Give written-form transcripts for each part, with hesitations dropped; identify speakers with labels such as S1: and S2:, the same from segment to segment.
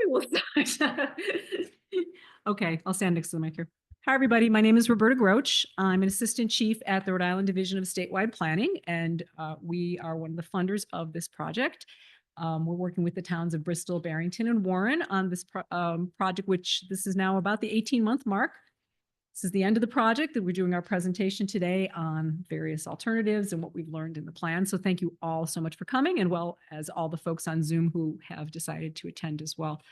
S1: will start. Okay, I'll stand next to the mic here. Hi, everybody. My name is Roberta Groach. I'm an assistant chief at the Rhode Island Division of Statewide Planning, and we are one of the funders of this project. We're working with the towns of Bristol, Barrington, and Warren on this project, which this is now about the 18-month mark. This is the end of the project that we're doing our presentation today on various alternatives and what we've learned in the plan. So thank you all so much for coming, and well as all the folks on Zoom who have decided to attend as well.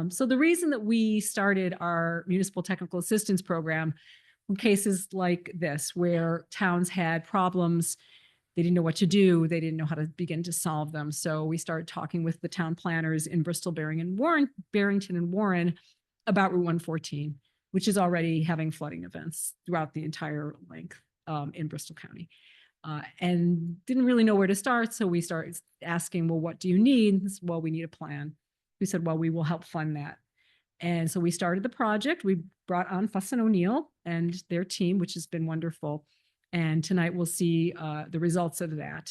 S1: So the reason that we started our municipal technical assistance program in cases like this, where towns had problems, they didn't know what to do, they didn't know how to begin to solve them. So we started talking with the town planners in Bristol, Barrington, and Warren about Route 114, which is already having flooding events throughout the entire length in Bristol County. And didn't really know where to start. So we started asking, well, what do you need? Well, we need a plan. We said, well, we will help fund that. And so we started the project. We brought on Fuss and O'Neill and their team, which has been wonderful. And tonight we'll see the results of that.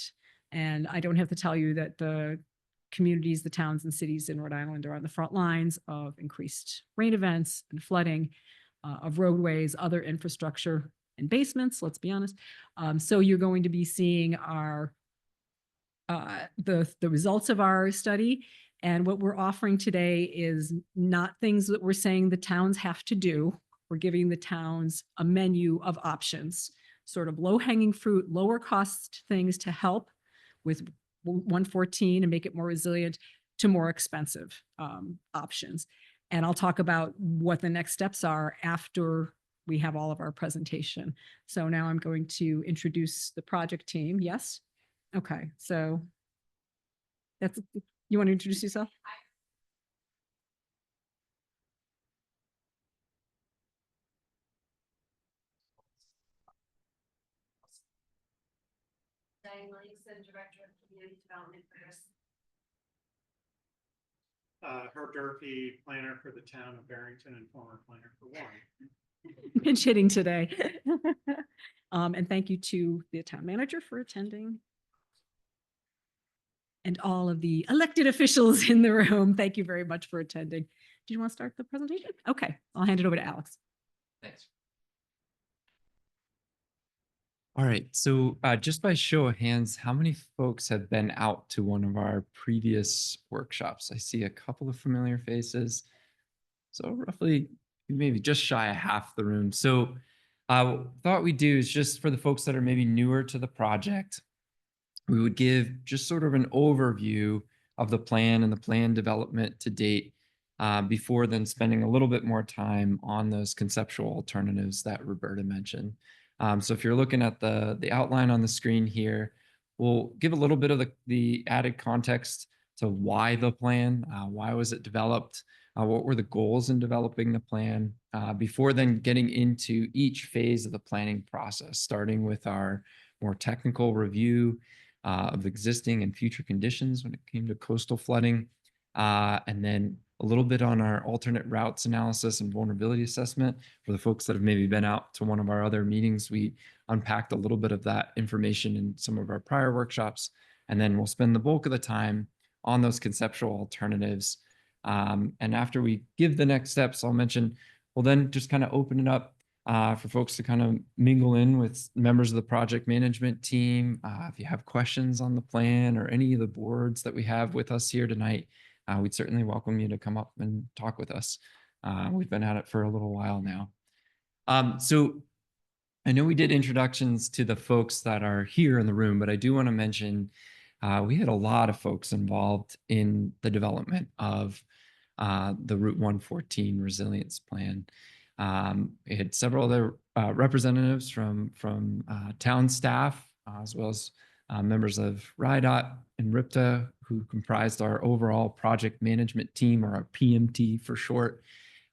S1: And I don't have to tell you that the communities, the towns and cities in Rhode Island are on the front lines of increased rain events and flooding, of roadways, other infrastructure and basements, let's be honest. So you're going to be seeing our the results of our study. And what we're offering today is not things that we're saying the towns have to do. We're giving the towns a menu of options, sort of low-hanging fruit, lower cost things to help with 114 and make it more resilient, to more expensive options. And I'll talk about what the next steps are after we have all of our presentation. So now I'm going to introduce the project team. Yes? Okay, so that's, you want to introduce yourself?
S2: Diane Williamson, Director of Community Development for us.
S3: Herb Durfee, planner for the town of Barrington and former planner for Warren.
S1: Pinch hitting today. And thank you to the town manager for attending. And all of the elected officials in the room. Thank you very much for attending. Do you want to start the presentation? Okay, I'll hand it over to Alex.
S4: Thanks. All right, so just by show of hands, how many folks have been out to one of our previous workshops? I see a couple of familiar faces. So roughly maybe just shy of half the room. So thought we'd do is just for the folks that are maybe newer to the project, we would give just sort of an overview of the plan and the plan development to date before then spending a little bit more time on those conceptual alternatives that Roberta mentioned. So if you're looking at the outline on the screen here, we'll give a little bit of the added context to why the plan, why was it developed, what were the goals in developing the plan, before then getting into each phase of the planning process, starting with our more technical review of existing and future conditions when it came to coastal flooding, and then a little bit on our alternate routes analysis and vulnerability assessment. For the folks that have maybe been out to one of our other meetings, we unpacked a little bit of that information in some of our prior workshops. And then we'll spend the bulk of the time on those conceptual alternatives. And after we give the next steps, I'll mention, we'll then just kind of open it up for folks to kind of mingle in with members of the project management team. If you have questions on the plan or any of the boards that we have with us here tonight, we'd certainly welcome you to come up and talk with us. We've been at it for a little while now. So I know we did introductions to the folks that are here in the room, but I do want to mention we had a lot of folks involved in the development of the Route 114 resilience plan. We had several other representatives from town staff, as well as members of RIDOT and RIPTA, who comprised our overall project management team, or our PMT for short.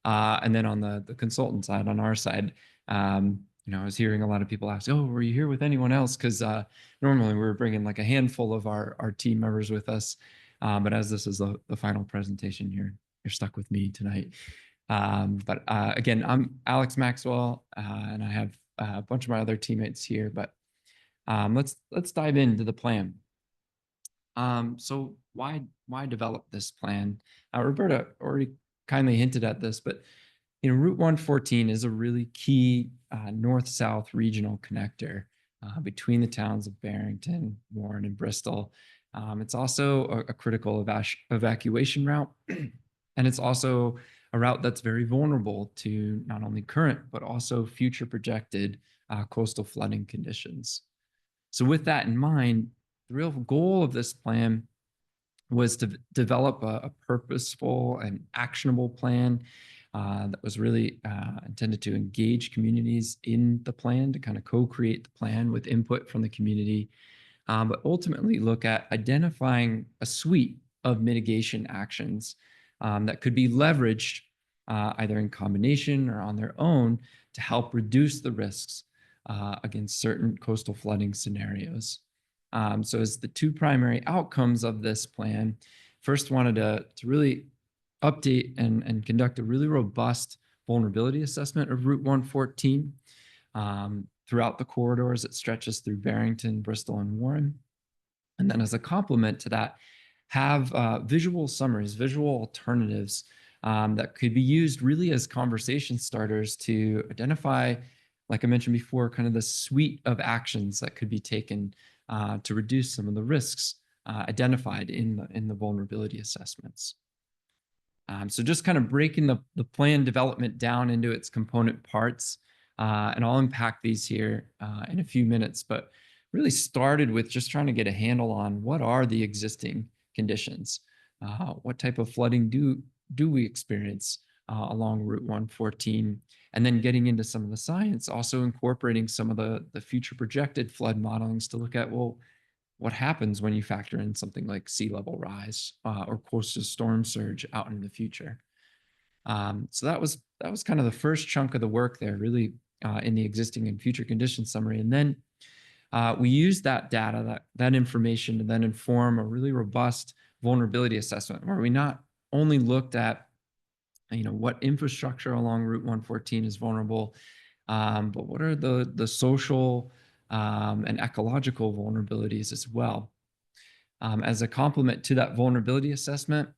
S4: And then on the consultant side, on our side, I was hearing a lot of people ask, oh, were you here with anyone else? Because normally we were bringing like a handful of our team members with us. But as this is the final presentation, you're stuck with me tonight. But again, I'm Alex Maxwell, and I have a bunch of my other teammates here. But let's dive into the plan. So why develop this plan? Roberta already kindly hinted at this, but Route 114 is a really key north-south regional connector between the towns of Barrington, Warren, and Bristol. It's also a critical evacuation route, and it's also a route that's very vulnerable to not only current but also future projected coastal flooding conditions. So, with that in mind, the real goal of this plan was to develop a purposeful and actionable plan that was really intended to engage communities in the plan, to kind of co-create the plan with input from the community, but ultimately look at identifying a suite of mitigation actions that could be leveraged either in combination or on their own to help reduce the risks against certain coastal flooding scenarios. So as the two primary outcomes of this plan, first wanted to really update and conduct a really robust vulnerability assessment of Route 114 throughout the corridors that stretches through Barrington, Bristol, and Warren. And then as a complement to that, have visual summaries, visual alternatives that could be used really as conversation starters to identify, like I mentioned before, kind of the suite of actions that could be taken to reduce some of the risks identified in the vulnerability assessments. So just kind of breaking the plan development down into its component parts, and I'll unpack these here in a few minutes, but really started with just trying to get a handle on what are the existing conditions, what type of flooding do we experience along Route 114, and then getting into some of the science, also incorporating some of the future projected flood modelings to look at, well, what happens when you factor in something like sea level rise or coastal storm surge out in the future. So that was kind of the first chunk of the work there, really in the existing and future condition summary. And then we used that data, that information to then inform a really robust vulnerability assessment where we not only looked at what infrastructure along Route 114 is vulnerable, but what are the social and ecological vulnerabilities as well. As a complement to that vulnerability assessment,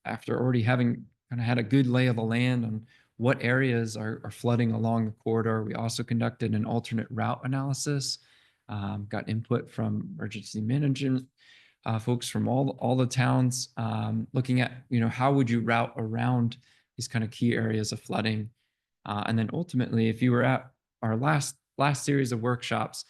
S4: after already having kind of had a good lay of the land on what areas are flooding along the corridor, we also conducted an alternate route analysis, got input from emergency management folks from all the towns, looking at how would you route around these kind of key areas of flooding, and then ultimately, if you were at our last series of workshops,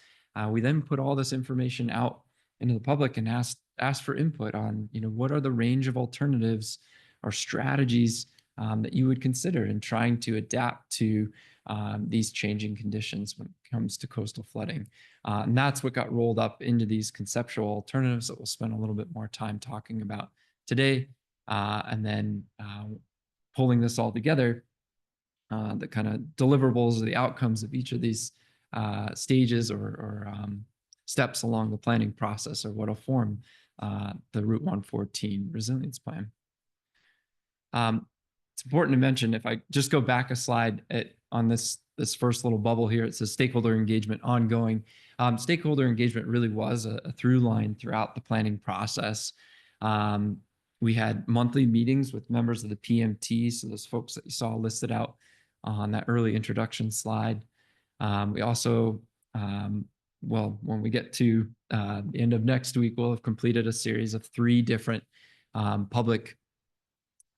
S4: we then put all this information out into the public and asked for input on what are the range of alternatives or strategies that you would consider in trying to adapt to these changing conditions when it comes to coastal flooding. And that's what got rolled up into these conceptual alternatives that we'll spend a little bit more time talking about today. And then pulling this all together, the kind of deliverables or the outcomes of each of these stages or steps along the planning process are what'll form the Route 114 resilience plan. It's important to mention, if I just go back a slide on this first little bubble here, it says stakeholder engagement ongoing. Stakeholder engagement really was a through line throughout the planning process. We had monthly meetings with members of the PMT, so those folks that you saw listed out on that early introduction slide. We also, well, when we get to the end of next week, we'll have completed a series of 3 different public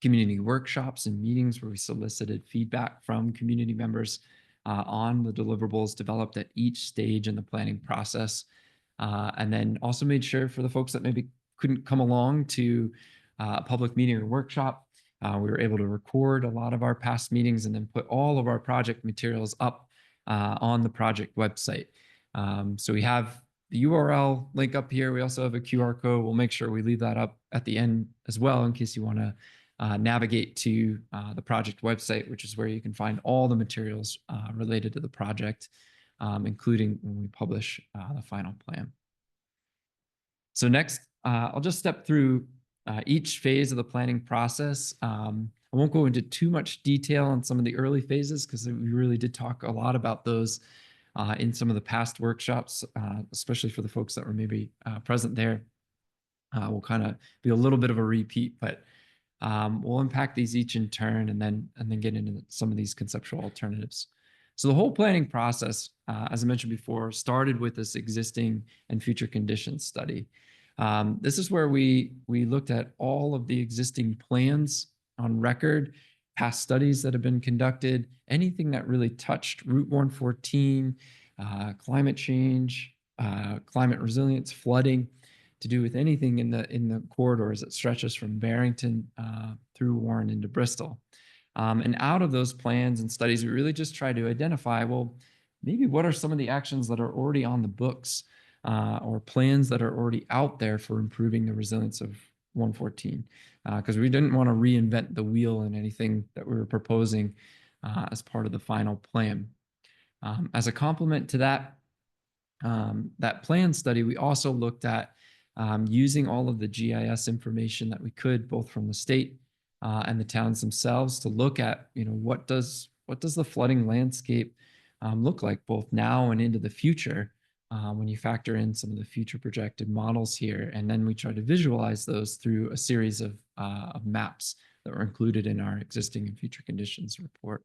S4: community workshops and meetings where we solicited feedback from community members on the deliverables developed at each stage in the planning process. And then also made sure for the folks that maybe couldn't come along to a public meeting or workshop, we were able to record a lot of our past meetings and then put all of our project materials up on the project website. So we have the URL link up here. We also have a QR code. We'll make sure we leave that up at the end as well in case you want to navigate to the project website, which is where you can find all the materials related to the project, including when we publish the final plan. So next, I'll just step through each phase of the planning process. I won't go into too much detail on some of the early phases because we really did talk a lot about those in some of the past workshops, especially for the folks that were maybe present there. Will kind of be a little bit of a repeat, but we'll unpack these each in turn and then get into some of these conceptual alternatives. So the whole planning process, as I mentioned before, started with this existing and future conditions study. This is where we looked at all of the existing plans on record, past studies that have been conducted, anything that really touched Route 114, climate change, climate resilience, flooding, to do with anything in the corridors that stretches from Barrington through Warren into Bristol. And out of those plans and studies, we really just try to identify, well, maybe what are some of the actions that are already on the books or plans that are already out there for improving the resilience of 114? Because we didn't want to reinvent the wheel in anything that we were proposing as part of the final plan. As a complement to that, that plan study, we also looked at using all of the GIS information that we could, both from the state and the towns themselves, to look at, what does the flooding landscape look like both now and into the future when you factor in some of the future projected models here. And then we try to visualize those through a series of maps that were included in our existing and future conditions report.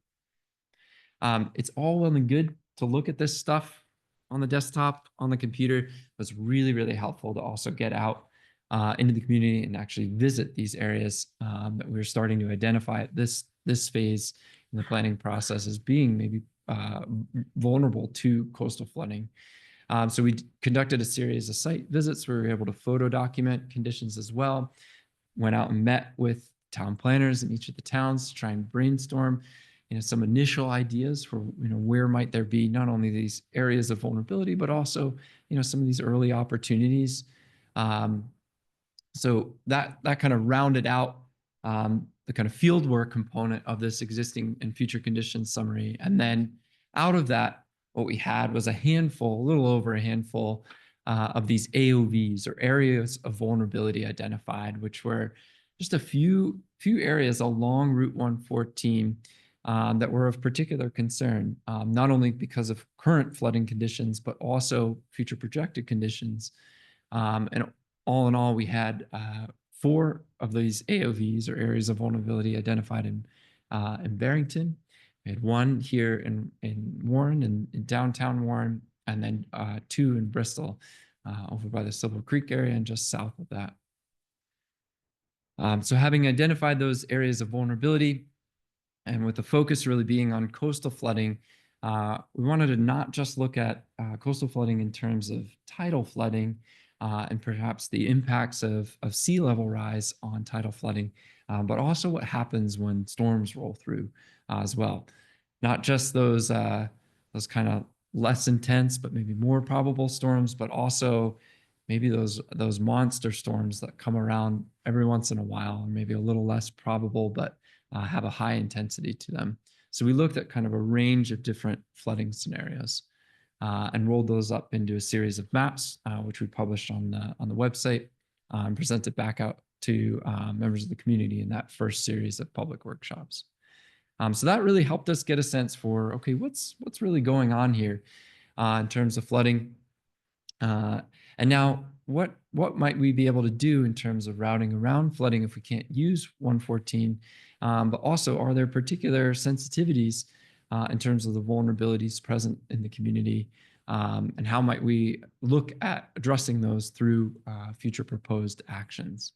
S4: It's all well and good to look at this stuff on the desktop, on the computer, but it's really, really helpful to also get out into the community and actually visit these areas that we're starting to identify at this phase in the planning process as being maybe vulnerable to coastal flooding. So we conducted a series of site visits where we were able to photo document conditions as well, went out and met with town planners in each of the towns to try and brainstorm some initial ideas for where might there be not only these areas of vulnerability, but also some of these early opportunities. So that kind of rounded out the kind of field work component of this existing and future conditions summary. And then out of that, what we had was a little over a handful of these AOVs, or areas of vulnerability identified, which were just a few areas along Route 114 that were of particular concern, not only because of current flooding conditions, but also future projected conditions. And all in all, we had 4 of these AOVs, or areas of vulnerability, identified in Barrington. We had 1 here in Warren, in downtown Warren, and then 2 in Bristol, over by the Silver Creek area and just south of that. So having identified those areas of vulnerability, and with the focus really being on coastal flooding, we wanted to not just look at coastal flooding in terms of tidal flooding and perhaps the impacts of sea level rise on tidal flooding, but also what happens when storms roll through as well. Not just those kind of less intense, but maybe more probable storms, but also maybe those monster storms that come around every once in a while, or maybe a little less probable, but have a high intensity to them. So we looked at kind of a range of different flooding scenarios and rolled those up into a series of maps, which we published on the website and presented back out to members of the community in that first series of public workshops. So that really helped us get a sense for, okay, what's really going on here in terms of flooding, and now what might we be able to do in terms of routing around flooding if we can't use 114? But also, are there particular sensitivities in terms of the vulnerabilities present in the community? And how might we look at addressing those through future proposed actions?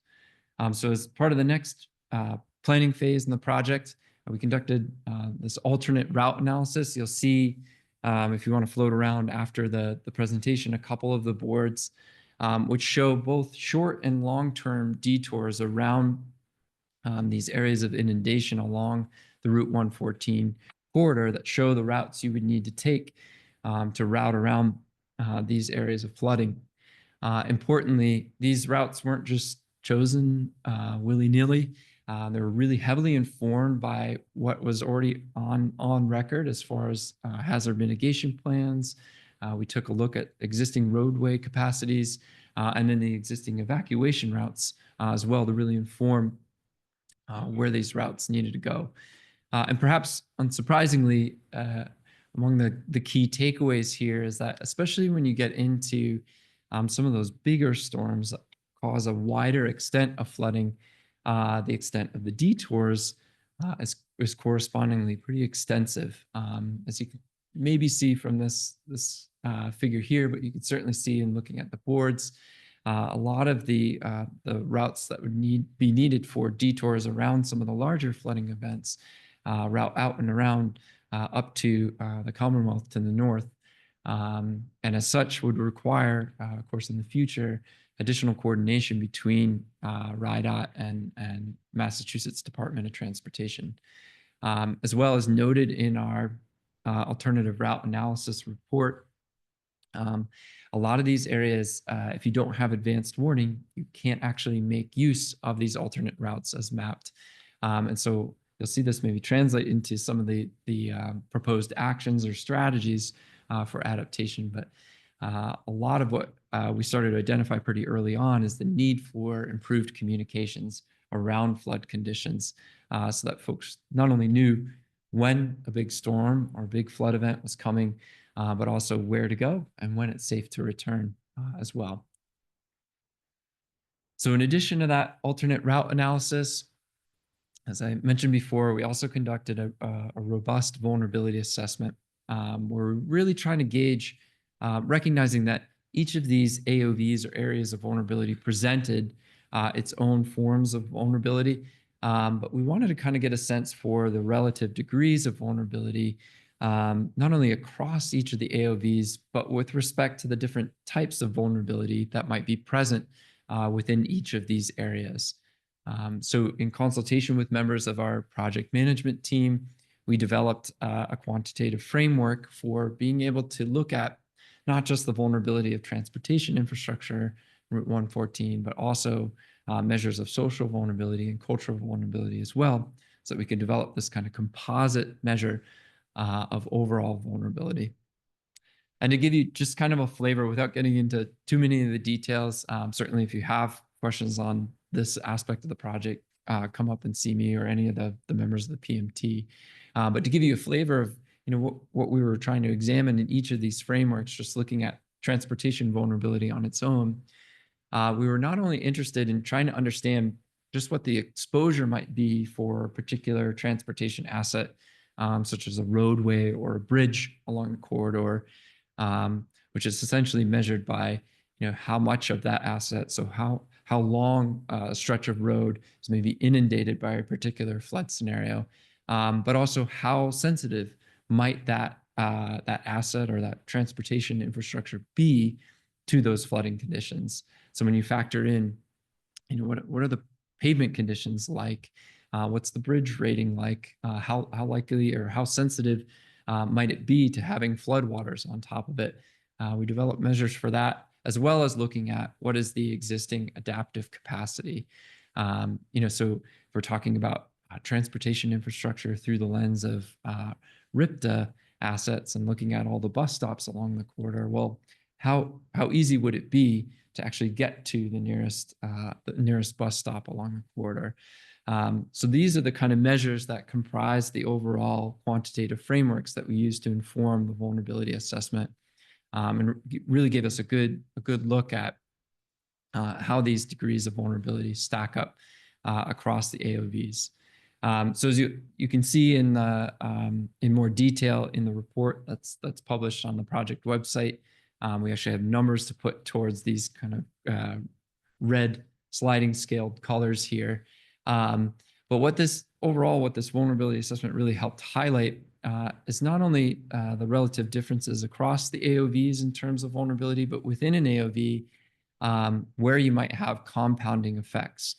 S4: So as part of the next planning phase in the project, we conducted this alternate route analysis. You'll see, if you want to float around after the presentation, a couple of the boards which show both short and long-term detours around these areas of inundation along the Route 114 corridor that show the routes you would need to take to route around these areas of flooding. Importantly, these routes weren't just chosen willy-nilly. They were really heavily informed by what was already on record as far as hazard mitigation plans. We took a look at existing roadway capacities and then the existing evacuation routes as well to really inform where these routes needed to go. And perhaps unsurprisingly, among the key takeaways here is that, especially when you get into some of those bigger storms, cause a wider extent of flooding, the extent of the detours is correspondingly pretty extensive, as you can maybe see from this figure here, but you can certainly see in looking at the boards, a lot of the routes that would be needed for detours around some of the larger flooding events, route out and around up to the Commonwealth to the north. And as such would require, of course, in the future, additional coordination between RIDOT and Massachusetts Department of Transportation. As well as noted in our alternative route analysis report, a lot of these areas, if you don't have advanced warning, you can't actually make use of these alternate routes as mapped. And so you'll see this maybe translate into some of the proposed actions or strategies for adaptation. But a lot of what we started to identify pretty early on is the need for improved communications around flood conditions, so that folks not only knew when a big storm or big flood event was coming, but also where to go and when it's safe to return as well. So in addition to that alternate route analysis, as I mentioned before, we also conducted a robust vulnerability assessment. We're really trying to gauge, recognizing that each of these AOVs or areas of vulnerability presented its own forms of vulnerability, but we wanted to kind of get a sense for the relative degrees of vulnerability, not only across each of the AOVs, but with respect to the different types of vulnerability that might be present within each of these areas. So in consultation with members of our project management team, we developed a quantitative framework for being able to look at not just the vulnerability of transportation infrastructure, Route 114, but also measures of social vulnerability and cultural vulnerability as well, so that we could develop this kind of composite measure of overall vulnerability. And to give you just kind of a flavor without getting into too many of the details, certainly if you have questions on this aspect of the project, come up and see me or any of the members of the PMT. But to give you a flavor of what we were trying to examine in each of these frameworks, just looking at transportation vulnerability on its own, we were not only interested in trying to understand just what the exposure might be for a particular transportation asset, such as a roadway or a bridge along the corridor, which is essentially measured by how much of that asset, so how long a stretch of road is maybe inundated by a particular flood scenario, but also how sensitive might that asset or that transportation infrastructure be to those flooding conditions. So when you factor in, what are the pavement conditions like? What's the bridge rating like? How likely or how sensitive might it be to having floodwaters on top of it? We developed measures for that, as well as looking at what is the existing adaptive capacity. So if we're talking about transportation infrastructure through the lens of RIPTA assets and looking at all the bus stops along the corridor, well, how easy would it be to actually get to the nearest bus stop along the corridor? So these are the kind of measures that comprise the overall quantitative frameworks that we use to inform the vulnerability assessment, and really gave us a good look at how these degrees of vulnerability stack up across the AOVs. So as you can see in more detail in the report that's published on the project website, we actually have numbers to put towards these kind of red sliding scaled colors here. But what this vulnerability assessment really helped highlight is not only the relative differences across the AOVs in terms of vulnerability, but within an AOV, where you might have compounding effects,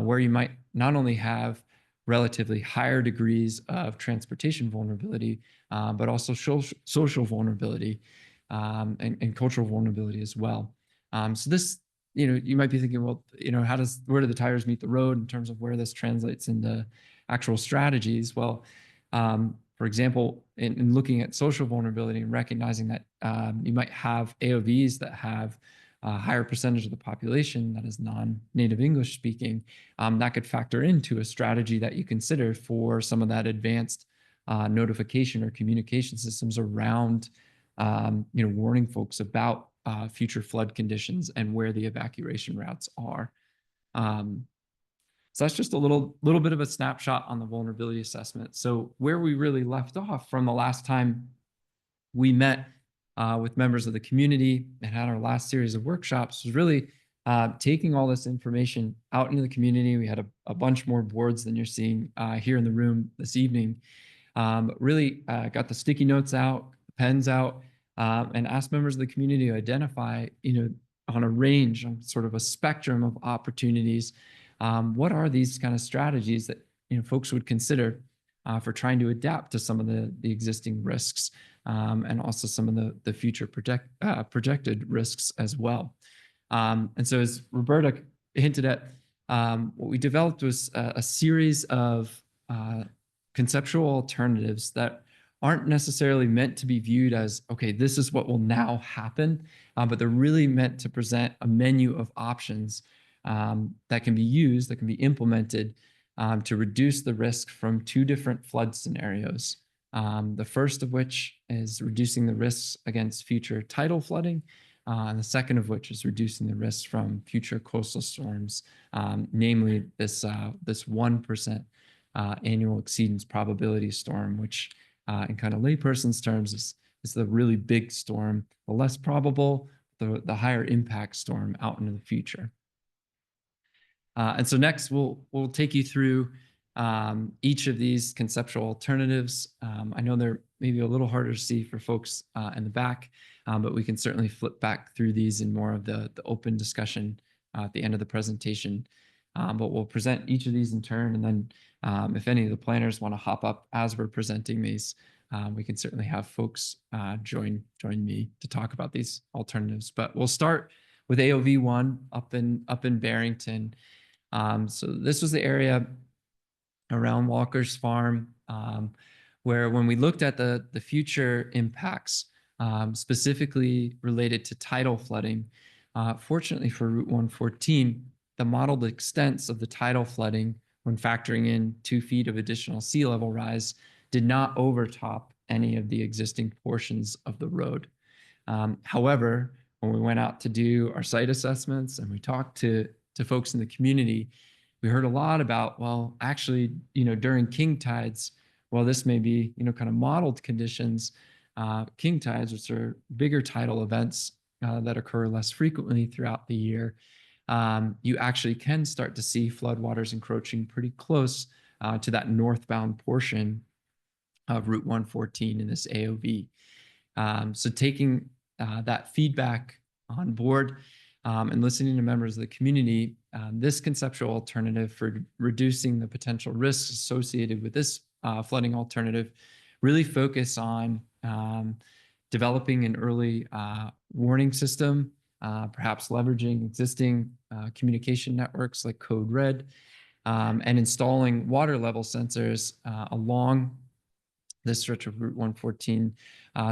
S4: where you might not only have relatively higher degrees of transportation vulnerability, but also social vulnerability and cultural vulnerability as well. So this, you might be thinking, well, where do the tires meet the road in terms of where this translates into actual strategies? Well, for example, in looking at social vulnerability and recognizing that you might have AOVs that have a higher percentage of the population that is non-native English speaking, that could factor into a strategy that you consider for some of that advanced notification or communication systems around warning folks about future flood conditions and where the evacuation routes are. So that's just a little bit of a snapshot on the vulnerability assessment. So where we really left off from the last time we met with members of the community and had our last series of workshops was really taking all this information out into the community. We had a bunch more boards than you're seeing here in the room this evening. Really got the sticky notes out, pens out, and asked members of the community to identify, on a range, on sort of a spectrum of opportunities, what are these kind of strategies that folks would consider for trying to adapt to some of the existing risks, and also some of the future projected risks as well. And so, as Roberta hinted at, what we developed was a series of conceptual alternatives that aren't necessarily meant to be viewed as, okay, this is what will now happen, but they're really meant to present a menu of options that can be used, that can be implemented to reduce the risk from two different flood scenarios. The first of which is reducing the risks against future tidal flooding, and the second of which is reducing the risks from future coastal storms, namely this 1% annual exceedance probability storm, which in kind of layperson's terms is the really big storm, the less probable, the higher impact storm out into the future. And so next we'll take you through each of these conceptual alternatives. I know they're maybe a little harder to see for folks in the back, but we can certainly flip back through these in more of the open discussion at the end of the presentation. But we'll present each of these in turn, and then if any of the planners want to hop up as we're presenting these, we can certainly have folks join me to talk about these alternatives. But we'll start with AOV1 up in Barrington. So this was the area around Walker's Farm, where when we looked at the future impacts, specifically related to tidal flooding, fortunately for Route 114, the modeled extents of the tidal flooding, when factoring in 2 feet of additional sea level rise, did not overtop any of the existing portions of the road. However, when we went out to do our site assessments and we talked to folks in the community, we heard a lot about, well, actually, during king tides, well, this may be, kind of modeled conditions, king tides, which are bigger tidal events that occur less frequently throughout the year, you actually can start to see floodwaters encroaching pretty close to that northbound portion of Route 114 in this AOV. So taking that feedback on board and listening to members of the community, this conceptual alternative for reducing the potential risks associated with this flooding alternative really focus on developing an early warning system, perhaps leveraging existing communication networks like Code Red, and installing water level sensors along this stretch of Route 114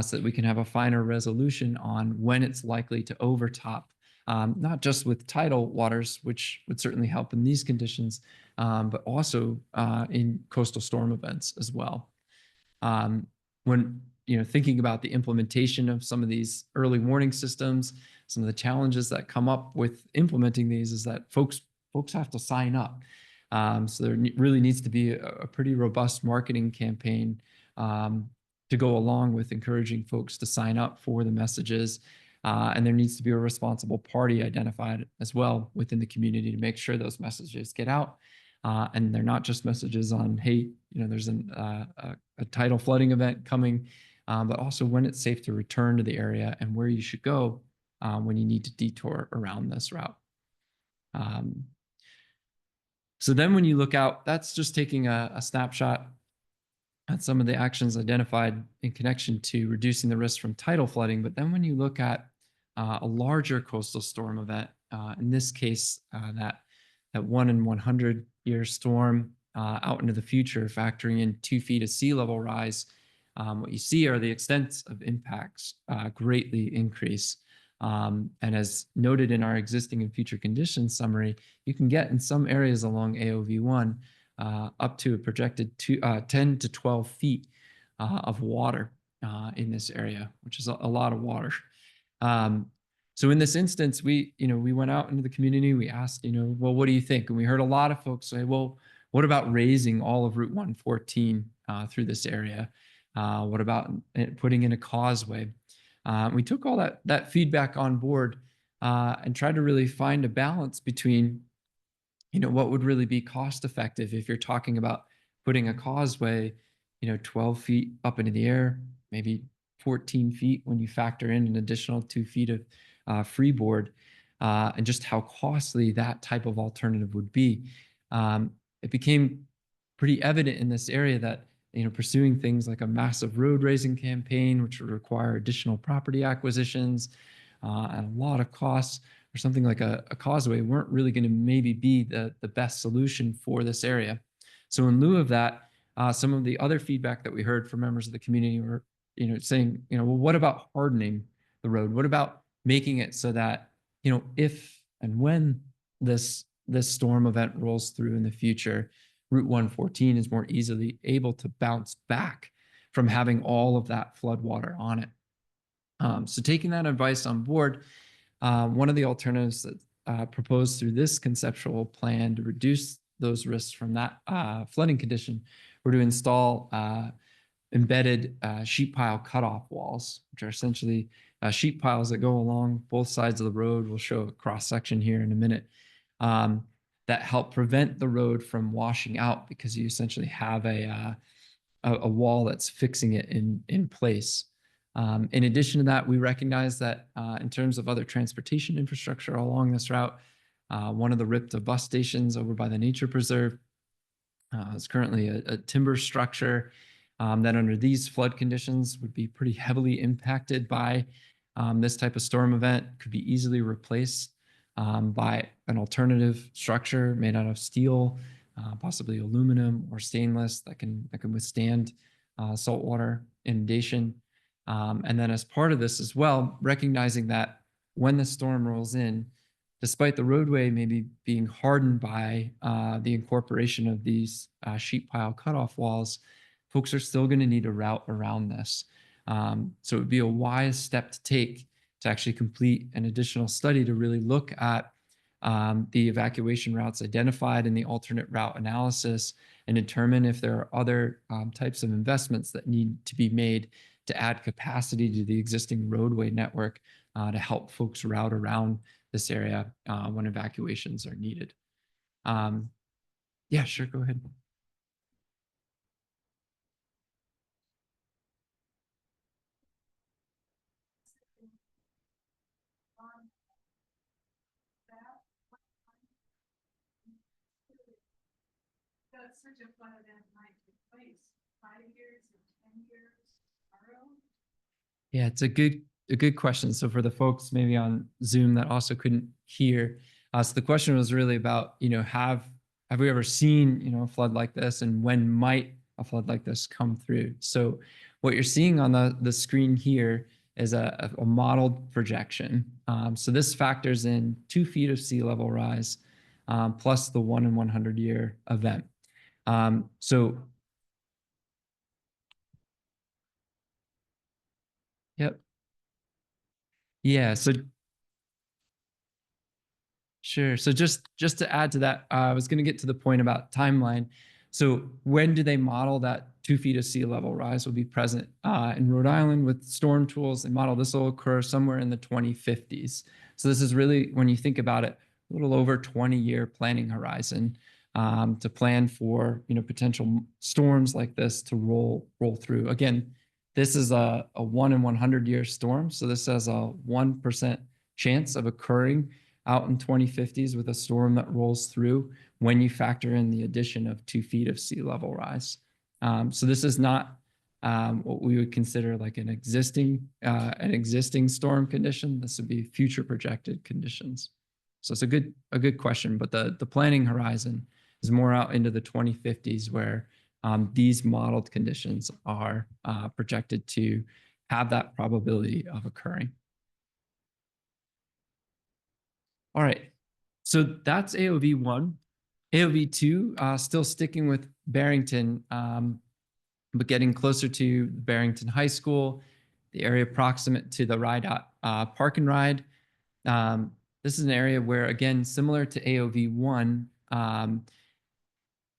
S4: so that we can have a finer resolution on when it's likely to overtop, not just with tidal waters, which would certainly help in these conditions, but also in coastal storm events as well. When thinking about the implementation of some of these early warning systems, some of the challenges that come up with implementing these is that folks have to sign up. So there really needs to be a pretty robust marketing campaign to go along with encouraging folks to sign up for the messages. And there needs to be a responsible party identified as well within the community to make sure those messages get out. And they're not just messages on, hey, there's a tidal flooding event coming, but also when it's safe to return to the area and where you should go when you need to detour around this route. So then when you look out, that's just taking a snapshot at some of the actions identified in connection to reducing the risk from tidal flooding. But then when you look at a larger coastal storm event, in this case, that 1 in 100 year storm out into the future, factoring in 2 feet of sea level rise, what you see are the extents of impacts greatly increase. And as noted in our existing and future conditions summary, you can get in some areas along AOV1 up to a projected 10 to 12 feet of water in this area, which is a lot of water. So in this instance, we went out into the community, we asked, well, what do you think? And we heard a lot of folks say, well, what about raising all of Route 114 through this area? What about putting in a causeway? We took all that feedback on board and tried to really find a balance between, what would really be cost effective if you're talking about putting a causeway, 12 feet up into the air, maybe 14 feet when you factor in an additional 2 feet of freeboard, and just how costly that type of alternative would be. It became pretty evident in this area that pursuing things like a massive road raising campaign, which would require additional property acquisitions and a lot of costs, or something like a causeway, weren't really going to maybe be the best solution for this area. So in lieu of that, some of the other feedback that we heard from members of the community were, saying, well, what about hardening the road? What about making it so that, if and when this storm event rolls through in the future, Route 114 is more easily able to bounce back from having all of that flood water on it. So taking that advice on board, one of the alternatives that proposed through this conceptual plan to reduce those risks from that flooding condition were to install embedded sheet pile cutoff walls, which are essentially sheet piles that go along both sides of the road. We'll show a cross section here in a minute. That help prevent the road from washing out because you essentially have a wall that's fixing it in place. In addition to that, we recognize that in terms of other transportation infrastructure along this route, one of the RIPTA bus stations over by the nature preserve is currently a timber structure that under these flood conditions would be pretty heavily impacted by this type of storm event, could be easily replaced by an alternative structure made out of steel, possibly aluminum or stainless that can withstand saltwater inundation. And then as part of this as well, recognizing that when the storm rolls in, despite the roadway maybe being hardened by the incorporation of these sheet pile cutoff walls, folks are still going to need a route around this. So it would be a wise step to take to actually complete an additional study to really look at the evacuation routes identified in the alternate route analysis and determine if there are other types of investments that need to be made to add capacity to the existing roadway network to help folks route around this area when evacuations are needed. Yeah, sure, go ahead.
S2: That's such a fun event might take place, 5 years or 10 years, tomorrow.
S4: Yeah, it's a good question. So for the folks maybe on Zoom that also couldn't hear, so the question was really about, have we ever seen, a flood like this, and when might a flood like this come through? So what you're seeing on the screen here is a modeled projection. So this factors in 2 feet of sea level rise plus the 1 in 100 year event. So yep. Yeah, so sure. So just to add to that, I was going to get to the point about timeline. So when do they model that 2 feet of sea level rise will be present in Rhode Island with storm tools? They model this will occur somewhere in the 2050s. So this is really, when you think about it, a little over 20-year planning horizon to plan for potential storms like this to roll through. Again, this is a 1 in 100 year storm. So this has a 1% chance of occurring out in 2050s with a storm that rolls through when you factor in the addition of 2 feet of sea level rise. So this is not what we would consider like an existing storm condition. This would be future projected conditions. So it's a good question, but the planning horizon is more out into the 2050s where these modeled conditions are projected to have that probability of occurring. All right, so that's AOV1. AOV2, still sticking with Barrington, but getting closer to Barrington High School, the area proximate to the Ride Park and Ride. This is an area where, again, similar to AOV1,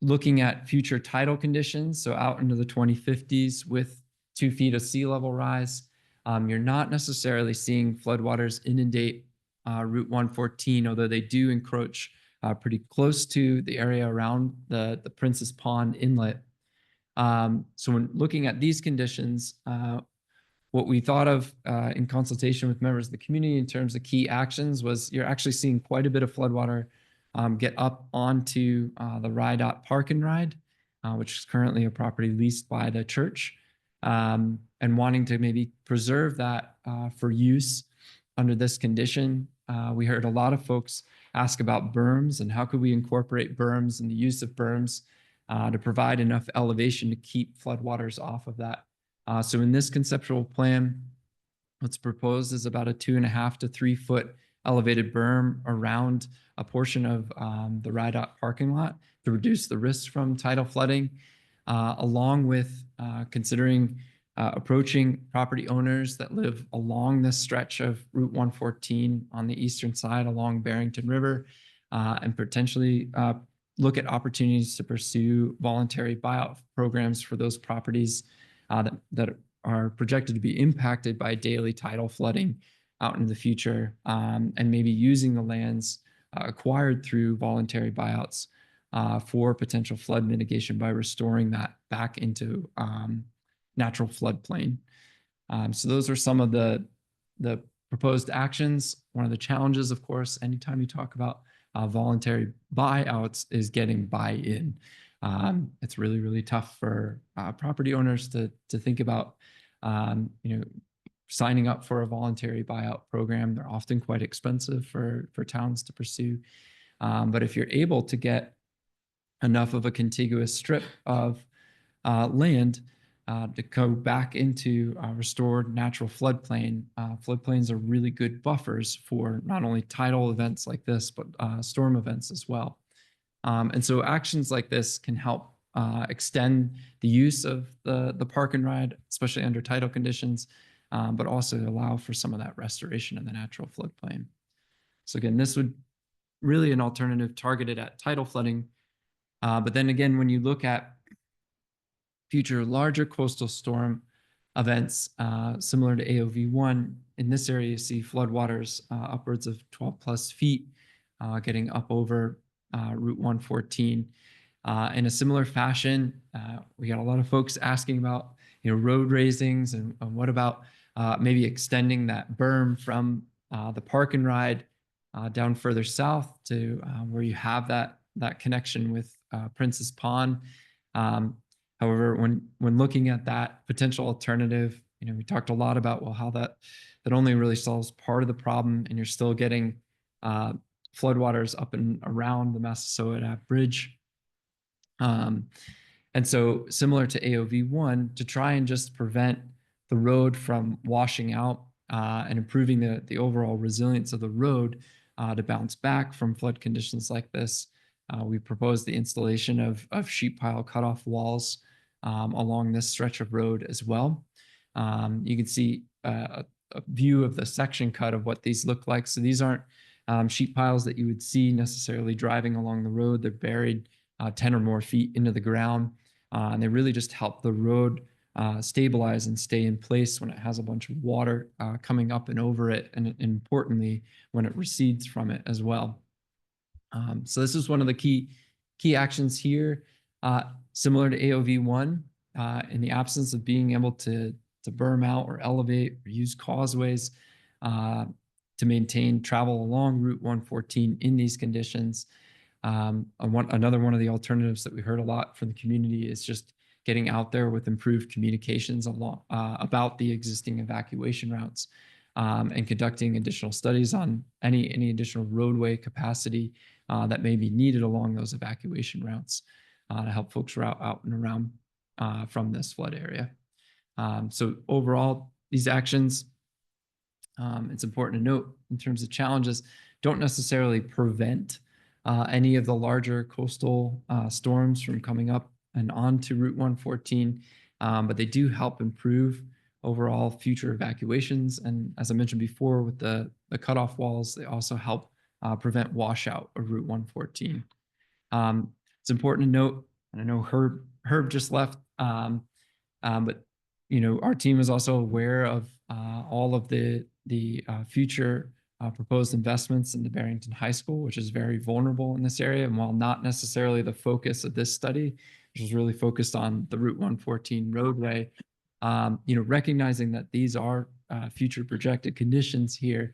S4: looking at future tidal conditions, so out into the 2050s with 2 feet of sea level rise, you're not necessarily seeing floodwaters inundate Route 114, although they do encroach pretty close to the area around the Princess Pond Inlet. So when looking at these conditions, what we thought of in consultation with members of the community in terms of key actions was you're actually seeing quite a bit of floodwater get up onto the RIDOT Park and Ride, which is currently a property leased by the church, and wanting to maybe preserve that for use under this condition. We heard a lot of folks ask about berms and how could we incorporate berms and the use of berms to provide enough elevation to keep floodwaters off of that. So in this conceptual plan, what's proposed is about a 2.5 to 3 foot elevated berm around a portion of the RIDOT parking lot to reduce the risks from tidal flooding, along with considering approaching property owners that live along this stretch of Route 114 on the eastern side along Barrington River, and potentially look at opportunities to pursue voluntary buyout programs for those properties that are projected to be impacted by daily tidal flooding out into the future, and maybe using the lands acquired through voluntary buyouts for potential flood mitigation by restoring that back into natural floodplain. So those are some of the proposed actions. One of the challenges, of course, anytime you talk about voluntary buyouts is getting buy-in. It's really, really tough for property owners to think about, signing up for a voluntary buyout program. They're often quite expensive for towns to pursue. But if you're able to get enough of a contiguous strip of land to go back into restored natural floodplain, floodplains are really good buffers for not only tidal events like this, but storm events as well. And so actions like this can help extend the use of the park and ride, especially under tidal conditions, but also allow for some of that restoration of the natural floodplain. So again, this would really an alternative targeted at tidal flooding. But then again, when you look at future larger coastal storm events similar to AOV1, in this area you see floodwaters upwards of 12 plus feet getting up over Route 114. In a similar fashion, we got a lot of folks asking about road raisings and what about maybe extending that berm from the park and ride down further south to where you have that connection with Princess Pond. However, when looking at that potential alternative, we talked a lot about how that only really solves part of the problem, and you're still getting floodwaters up and around the Massasoit Bridge. And so similar to AOV1, to try and just prevent the road from washing out and improving the overall resilience of the road to bounce back from flood conditions like this, we proposed the installation of sheet pile cutoff walls along this stretch of road as well. You can see a view of the section cut of what these look like. So these aren't sheet piles that you would see necessarily driving along the road. They're buried 10 or more feet into the ground, and they really just help the road stabilize and stay in place when it has a bunch of water coming up and over it, and importantly, when it recedes from it as well. So this is one of the key actions here, similar to AOV1, in the absence of being able to berm out or elevate or use causeways to maintain travel along Route 114 in these conditions. Another one of the alternatives that we heard a lot from the community is just getting out there with improved communications about the existing evacuation routes, and conducting additional studies on any additional roadway capacity that may be needed along those evacuation routes to help folks route out and around from this flood area. So overall, these actions, it's important to note in terms of challenges, don't necessarily prevent any of the larger coastal storms from coming up and onto Route 114, but they do help improve overall future evacuations. And as I mentioned before, with the cutoff walls, they also help prevent washout of Route 114. It's important to note, and I know Herb just left, but our team is also aware of all of the future proposed investments in the Barrington High School, which is very vulnerable in this area. And while not necessarily the focus of this study, which is really focused on the Route 114 roadway, recognizing that these are future projected conditions here,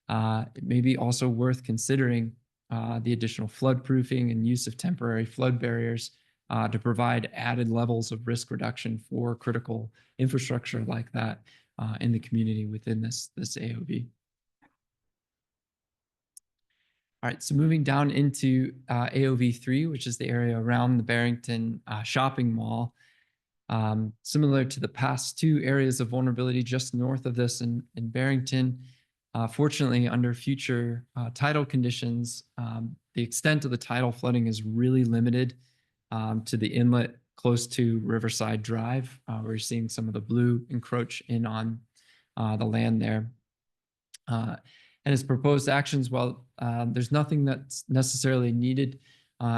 S4: it may be also worth considering the additional flood proofing and use of temporary flood barriers to provide added levels of risk reduction for critical infrastructure like that in the community within this AOB. All right, so moving down into AOV3, which is the area around the Barrington shopping mall. Similar to the past two areas of vulnerability just north of this in Barrington, fortunately, under future tidal conditions, the extent of the tidal flooding is really limited to the inlet close to Riverside Drive, where you're seeing some of the blue encroach in on the land there. And its proposed actions, well, there's nothing that's necessarily needed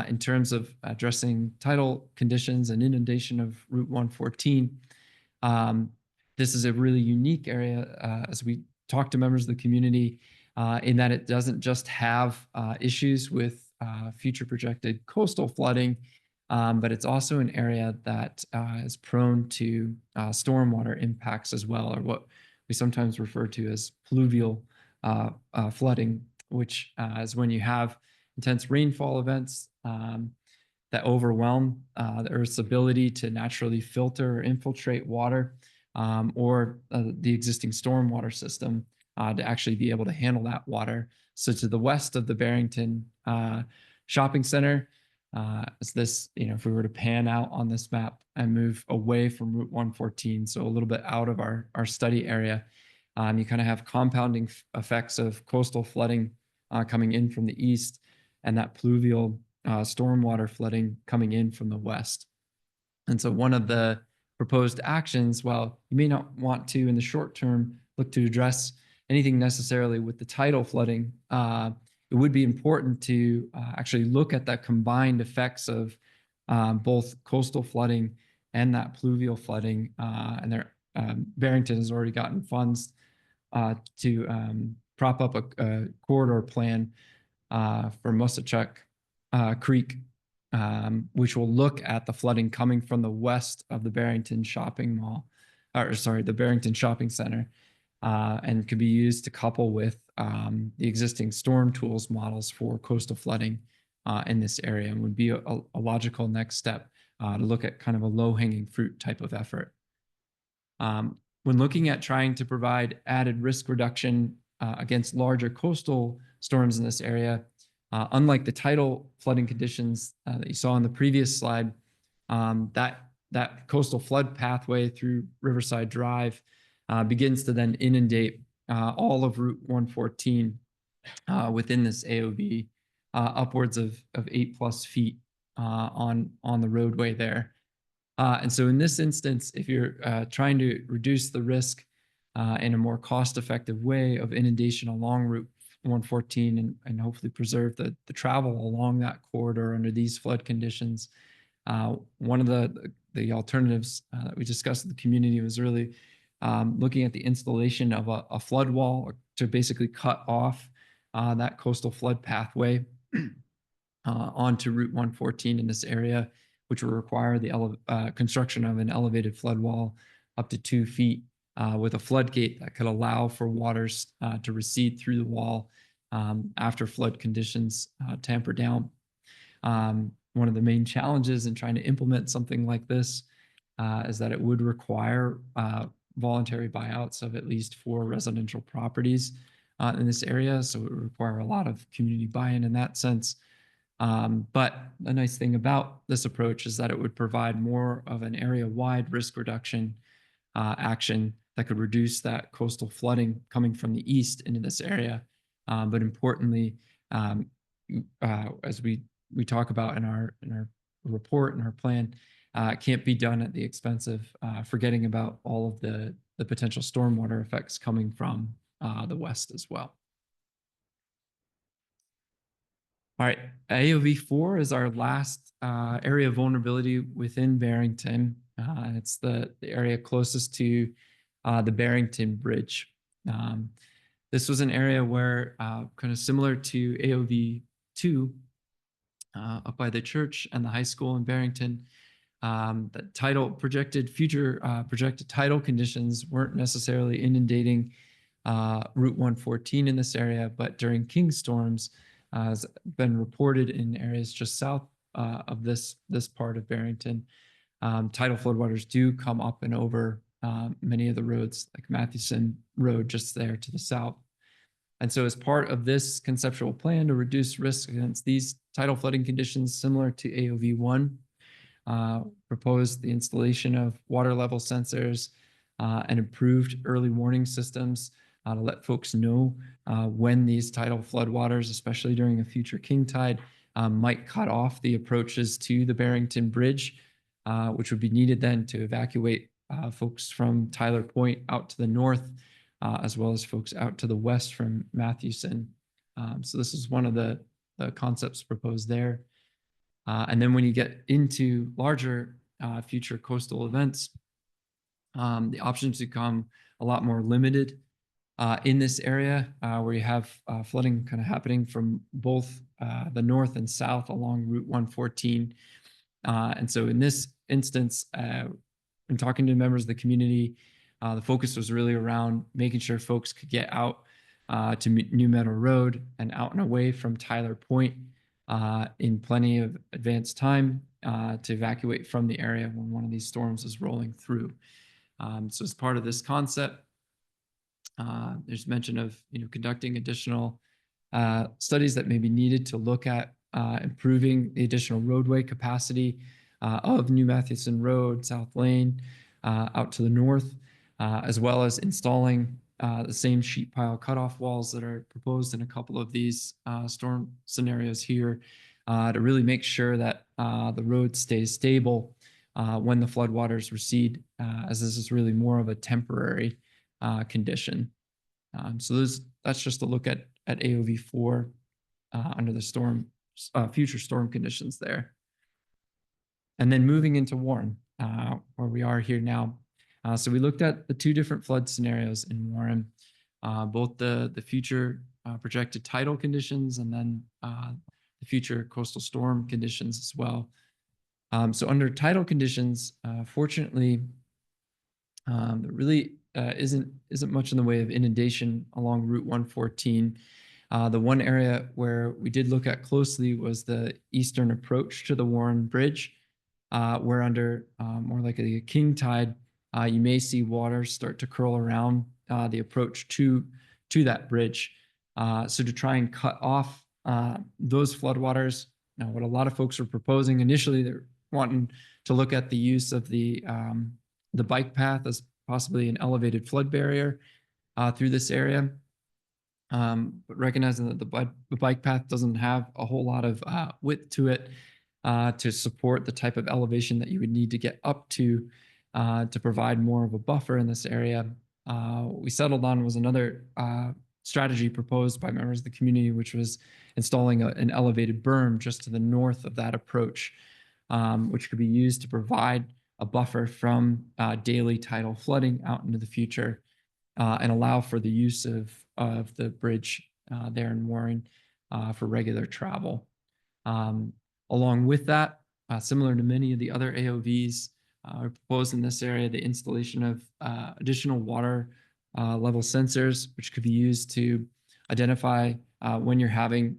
S4: in terms of addressing tidal conditions and inundation of Route 114. This is a really unique area as we talk to members of the community in that it doesn't just have issues with future projected coastal flooding, but it's also an area that is prone to stormwater impacts as well, or what we sometimes refer to as pluvial flooding, which is when you have intense rainfall events that overwhelm the Earth's ability to naturally filter or infiltrate water, or the existing stormwater system to actually be able to handle that water. So to the west of the Barrington Shopping Center, is this, if we were to pan out on this map and move away from Route 114, so a little bit out of our study area, you kind of have compounding effects of coastal flooding coming in from the east, and that pluvial stormwater flooding coming in from the west. And so one of the proposed actions, while you may not want to in the short term look to address anything necessarily with the tidal flooding, it would be important to actually look at that combined effects of both coastal flooding and that pluvial flooding. And Barrington has already gotten funds to prop up a corridor plan for Mussachuck Creek, which will look at the flooding coming from the west of the Barrington Shopping Mall, or sorry, the Barrington Shopping Center, and could be used to couple with the existing storm tools models for coastal flooding in this area, and would be a logical next step to look at kind of a low-hanging fruit type of effort. When looking at trying to provide added risk reduction against larger coastal storms in this area, unlike the tidal flooding conditions that you saw on the previous slide, that coastal flood pathway through Riverside Drive begins to then inundate all of Route 114 within this AOB, upwards of 8+ feet on the roadway there. And so in this instance, if you're trying to reduce the risk in a more cost-effective way of inundation along Route 114 and hopefully preserve the travel along that corridor under these flood conditions, one of the alternatives that we discussed in the community was really looking at the installation of a flood wall to basically cut off that coastal flood pathway onto Route 114 in this area, which will require the construction of an elevated flood wall up to 2 feet with a floodgate that could allow for waters to recede through the wall after flood conditions tamper down. One of the main challenges in trying to implement something like this is that it would require voluntary buyouts of at least 4 residential properties in this area. So it would require a lot of community buy-in in that sense. But the nice thing about this approach is that it would provide more of an area-wide risk reduction action that could reduce that coastal flooding coming from the east into this area. But importantly, as we talk about in our report and our plan, it can't be done at the expense of forgetting about all of the the potential stormwater effects coming from the west as well. All right, AOV4 is our last area of vulnerability within Barrington. It's the area closest to the Barrington Bridge. This was an area where, kind of similar to AOV2, up by the church and the high school in Barrington, future projected tidal conditions weren't necessarily inundating Route 114 in this area, but during king storms, has been reported in areas just south of this part of Barrington. Tidal floodwaters do come up and over many of the roads, like Mathewson Road just there to the south. And so as part of this conceptual plan to reduce risk against these tidal flooding conditions similar to AOV1, proposed the installation of water level sensors and improved early warning systems to let folks know when these tidal floodwaters, especially during a future king tide, might cut off the approaches to the Barrington Bridge, which would be needed then to evacuate folks from Tyler Point out to the north, as well as folks out to the west from Mathewson. So this is one of the concepts proposed there. And then when you get into larger future coastal events, the options become a lot more limited in this area where you have flooding kind of happening from both the north and south along Route 114. And so in this instance, in talking to members of the community, the focus was really around making sure folks could get out to New Meadow Road and out and away from Tyler Point in plenty of advanced time to evacuate from the area when one of these storms is rolling through. So as part of this concept, there's mention of conducting additional studies that may be needed to look at improving the additional roadway capacity of New Mathewson Road, South Lane, out to the north, as well as installing the same sheet pile cutoff walls that are proposed in a couple of these storm scenarios here to really make sure that the road stays stable when the floodwaters recede, as this is really more of a temporary condition. So that's just a look at AOV4 under the future storm conditions there. And then moving into Warren, where we are here now. So we looked at the two different flood scenarios in Warren, both the future projected tidal conditions and then the future coastal storm conditions as well. So under tidal conditions, fortunately, there really isn't much in the way of inundation along Route 114. The one area where we did look at closely was the eastern approach to the Warren Bridge, where under more like a king tide, you may see water start to curl around the approach to that bridge. So to try and cut off those floodwaters, now what a lot of folks are proposing initially, they're wanting to look at the use of the bike path as possibly an elevated flood barrier through this area. But recognizing that the bike path doesn't have a whole lot of width to it to support the type of elevation that you would need to get up to provide more of a buffer in this area. What we settled on was another strategy proposed by members of the community, which was installing an elevated berm just to the north of that approach, which could be used to provide a buffer from daily tidal flooding out into the future and allow for the use of the bridge there in Warren for regular travel. Along with that, similar to many of the other AOVs, we proposed in this area the installation of additional water level sensors, which could be used to identify when you're having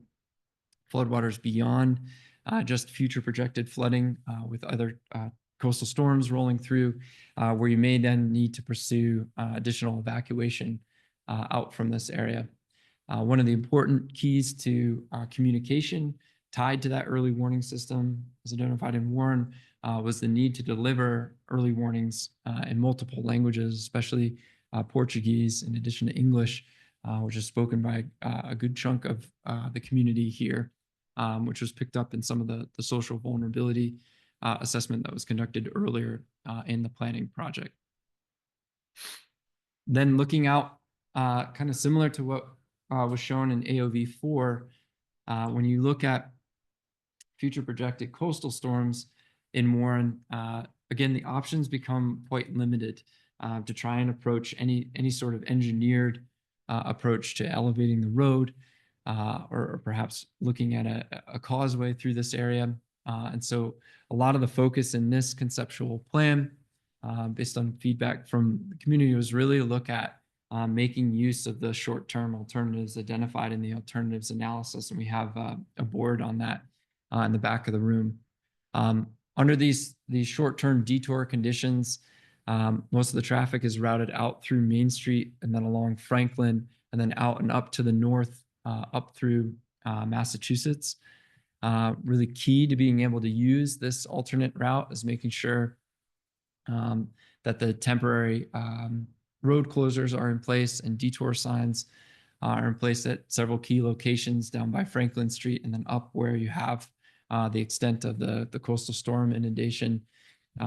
S4: floodwaters beyond just future projected flooding with other coastal storms rolling through, where you may then need to pursue additional evacuation out from this area. One of the important keys to communication tied to that early warning system, as identified in Warren, was the need to deliver early warnings in multiple languages, especially Portuguese, in addition to English, which is spoken by a good chunk of the community here, which was picked up in some of the social vulnerability assessment that was conducted earlier in the planning project. Then looking out, kind of similar to what was shown in AOV4, when you look at future projected coastal storms in Warren, again, the options become quite limited to try and approach any sort of engineered approach to elevating the road, or perhaps looking at a causeway through this area. And so a lot of the focus in this conceptual plan, based on feedback from the community, was really to look at making use of the short-term alternatives identified in the alternatives analysis. And we have a board on that in the back of the room. Under these short-term detour conditions, most of the traffic is routed out through Main Street and then along Franklin and then out and up to the north, up through Massachusetts. Really key to being able to use this alternate route is making sure that the temporary road closures are in place and detour signs are in place at several key locations down by Franklin Street and then up where you have the extent of the coastal storm inundation,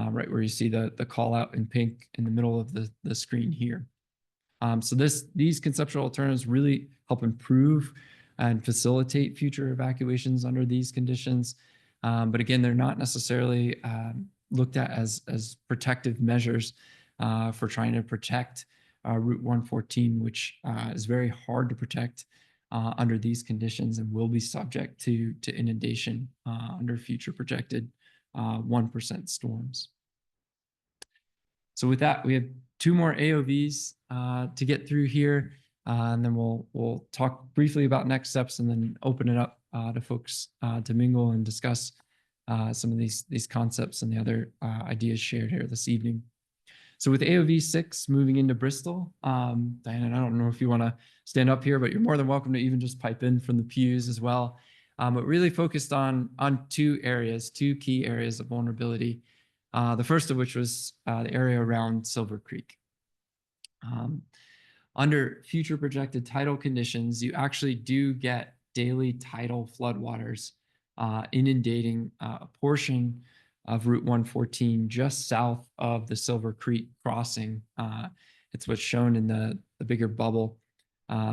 S4: right where you see the call out in pink in the middle of the screen here. So these conceptual alternatives really help improve and facilitate future evacuations under these conditions. But again, they're not necessarily looked at as protective measures for trying to protect Route 114, which is very hard to protect under these conditions and will be subject to inundation under future projected 1% storms. So with that, we have 2 more AOVs to get through here, and then we'll talk briefly about next steps and then open it up to folks to mingle and discuss some of these concepts and the other ideas shared here this evening. So with AOV 6 moving into Bristol, Diana, I don't know if you want to stand up here, but you're more than welcome to even just pipe in from the pews as well. But really focused on 2 key areas of vulnerability. The first of which was the area around Silver Creek. Under future projected tidal conditions, you actually do get daily tidal floodwaters inundating a portion of Route 114 just south of the Silver Creek crossing. It's what's shown in the bigger bubble.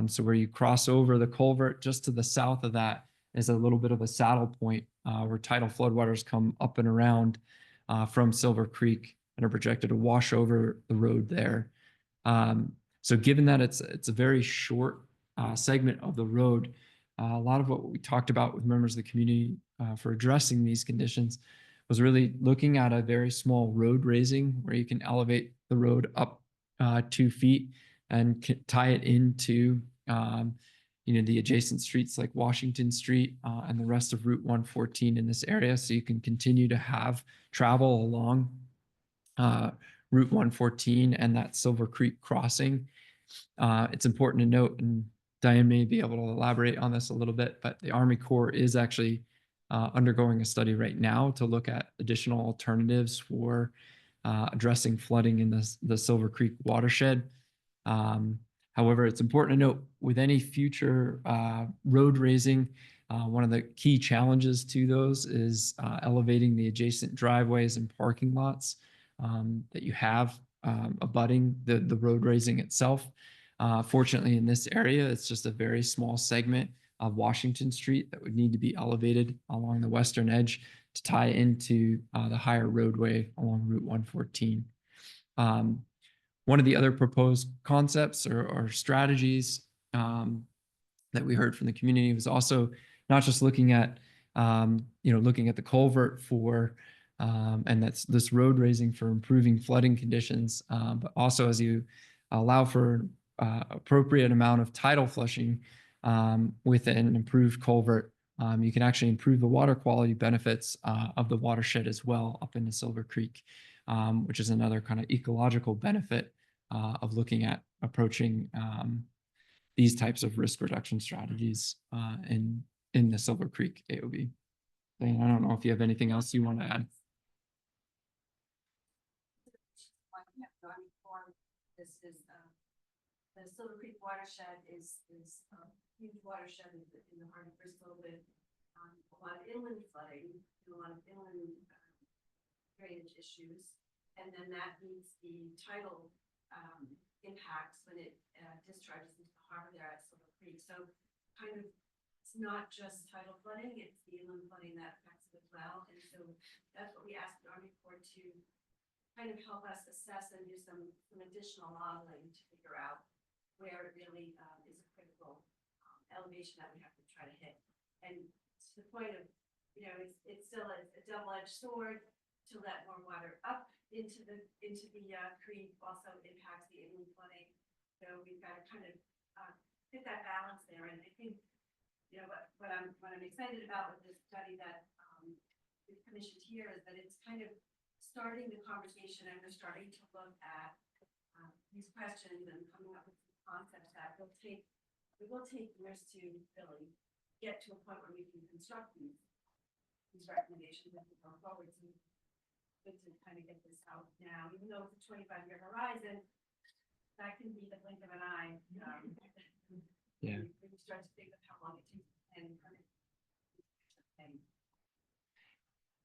S4: So where you cross over the culvert, just to the south of that is a little bit of a saddle point where tidal floodwaters come up and around from Silver Creek and are projected to wash over the road there. So given that it's a very short segment of the road, a lot of what we talked about with members of the community for addressing these conditions was really looking at a very small road raising where you can elevate the road up 2 feet and tie it into the adjacent streets like Washington Street and the rest of Route 114 in this area, so you can continue to have travel along Route 114 and that Silver Creek crossing. It's important to note, and Diane may be able to elaborate on this a little bit, but the Army Corps is actually undergoing a study right now to look at additional alternatives for addressing flooding in the Silver Creek watershed. However, it's important to note with any future road raising, one of the key challenges to those is elevating the adjacent driveways and parking lots that you have abutting the road raising itself. Fortunately, in this area, it's just a very small segment of Washington Street that would need to be elevated along the western edge to tie into the higher roadway along Route 114. One of the other proposed concepts or strategies that we heard from the community was also not just looking at looking at the culvert for and that's this road raising for improving flooding conditions, but also as you allow for appropriate amount of tidal flushing with an improved culvert, you can actually improve the water quality benefits of the watershed as well up into Silver Creek, which is another kind of ecological benefit of looking at approaching these types of risk reduction strategies in the Silver Creek AOV. Diane, I don't know if you have anything else you want to add.
S5: This is the Silver Creek watershed is a huge watershed in the heart of Bristol with a lot of inland flooding and a lot of inland drainage issues, and then that means the tidal impacts when it discharges into the harbor there at Silver Creek. So kind of, it's not just tidal flooding, it's the inland flooding that affects it as well. And so that's what we asked the Army Corps to kind of help us assess and do some additional modeling to figure out where it really is a critical elevation that we have to try to hit. And to the point of, you know, it's still a double-edged sword to let more water up into the creek also impacts the inland flooding. So we've got to kind of hit that balance there. And I think, you know, what I'm excited about with this study that we've commissioned here is that it's kind of starting the conversation, and we're starting to look at these questions and coming up with concepts that will take years to really get to a point where we can construct these recommendations as we go forward. So good to kind of get this out now, even though it's a 25-year horizon, that can be the blink of an eye.
S4: Yeah.
S5: When you start to think of how long it takes and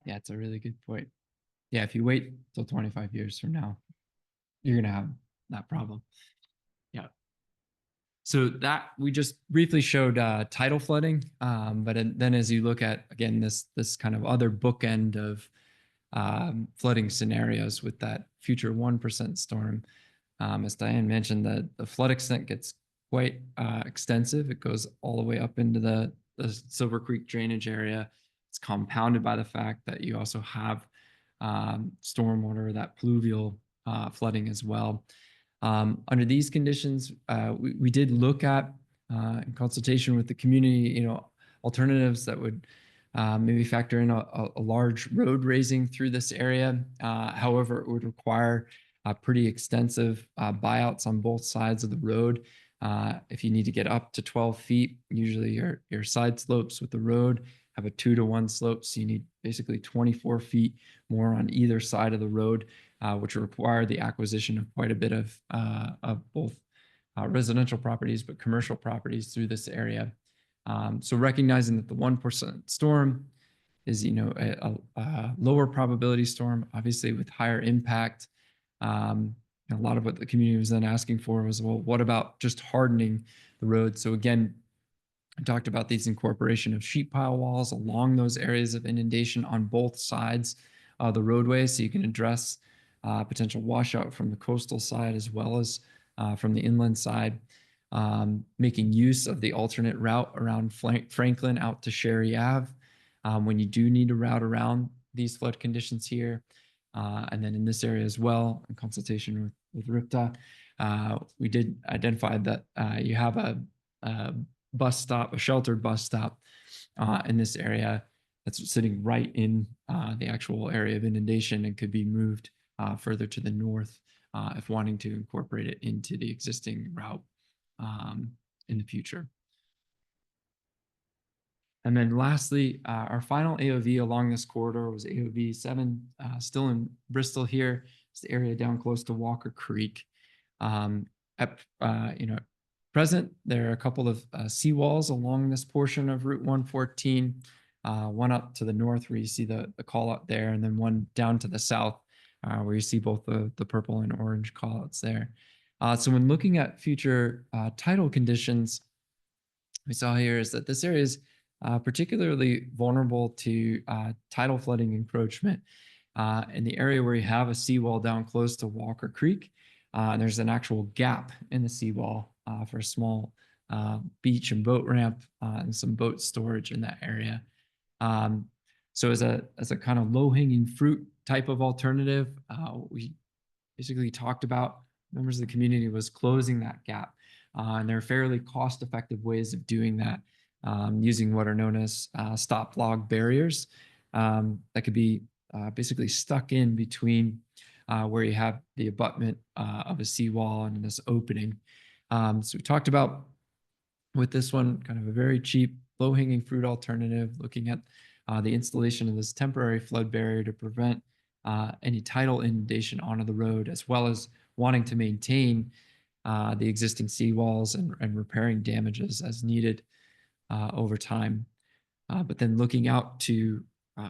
S4: Yeah, it's a really good point. Yeah, if you wait till 25 years from now, you're gonna have that problem. Yeah. So that we just briefly showed tidal flooding, but then as you look at again this kind of other bookend of flooding scenarios with that future 1% storm, as Diane mentioned, the flood extent gets quite extensive. It goes all the way up into the Silver Creek drainage area. It's compounded by the fact that you also have stormwater, that pluvial flooding as well. Under these conditions, we did look at, in consultation with the community, you know, alternatives that would maybe factor in a large road raising through this area. However, it would require pretty extensive buyouts on both sides of the road. If you need to get up to 12 feet, usually your side slopes with the road have a 2-to-1 slope. So you need basically 24 feet more on either side of the road, which require the acquisition of quite a bit of both residential properties, but commercial properties through this area. So recognizing that the 1% storm is, you know, a lower probability storm, obviously with higher impact. A lot of what the community was then asking for was, well, what about just hardening the road? So again, I talked about these incorporation of sheet pile walls along those areas of inundation on both sides of the roadway, so you can address potential washout from the coastal side as well as from the inland side. Making use of the alternate route around Franklin out to Sherry Ave when you do need to route around these flood conditions here. And then in this area as well, in consultation with RIPTA, we did identify that you have a bus stop, a sheltered bus stop in this area that's sitting right in the actual area of inundation and could be moved further to the north if wanting to incorporate it into the existing route in the future. And then lastly, our final AOV along this corridor was AOV 7, still in Bristol here. It's the area down close to Walker Creek. At present, there are a couple of seawalls along this portion of Route 114, one up to the north where you see the call out there, and then one down to the south where you see both the purple and orange call outs there. So when looking at future tidal conditions, we saw here is that this area is particularly vulnerable to tidal flooding encroachment. In the area where you have a seawall down close to Walker Creek, and there's an actual gap in the seawall for a small beach and boat ramp and some boat storage in that area. So as a kind of low-hanging fruit type of alternative, we basically talked about, members of the community, was closing that gap. And there are fairly cost-effective ways of doing that using what are known as stop log barriers that could be basically stuck in between where you have the abutment of a seawall and this opening. So we talked about with this one kind of a very cheap, low-hanging fruit alternative, looking at the installation of this temporary flood barrier to prevent any tidal inundation onto the road, as well as wanting to maintain the existing seawalls and repairing damages as needed over time. But then looking out to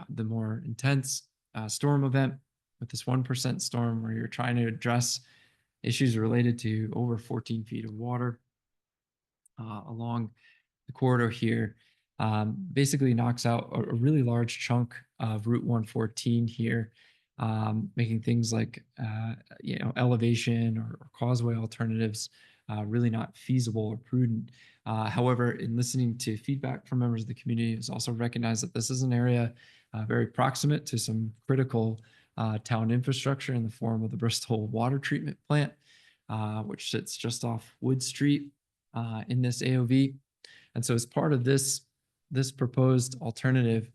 S4: the more intense storm event with this 1% storm, where you're trying to address issues related to over 14 feet of water along the corridor here. Basically knocks out a really large chunk of Route 114 here, making things like elevation or causeway alternatives really not feasible or prudent. However, in listening to feedback from members of the community, it's also recognized that this is an area very proximate to some critical town infrastructure in the form of the Bristol Water Treatment Plant, which sits just off Wood Street in this AOV. And so as part of this proposed alternative,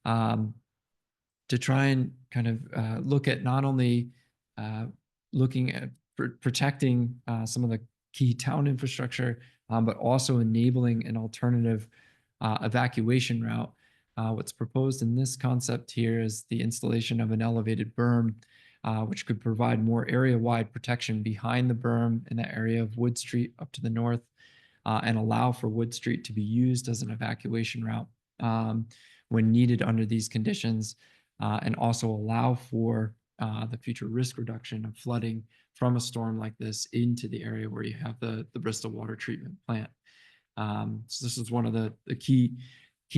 S4: to try and kind of look at not only looking at protecting some of the key town infrastructure, but also enabling an alternative evacuation route. What's proposed in this concept here is the installation of an elevated berm, which could provide more area-wide protection behind the berm in the area of Wood Street up to the north, and allow for Wood Street to be used as an evacuation route when needed under these conditions, and also allow for the future risk reduction of flooding from a storm like this into the area where you have the Bristol Water Treatment Plant. So this is one of the key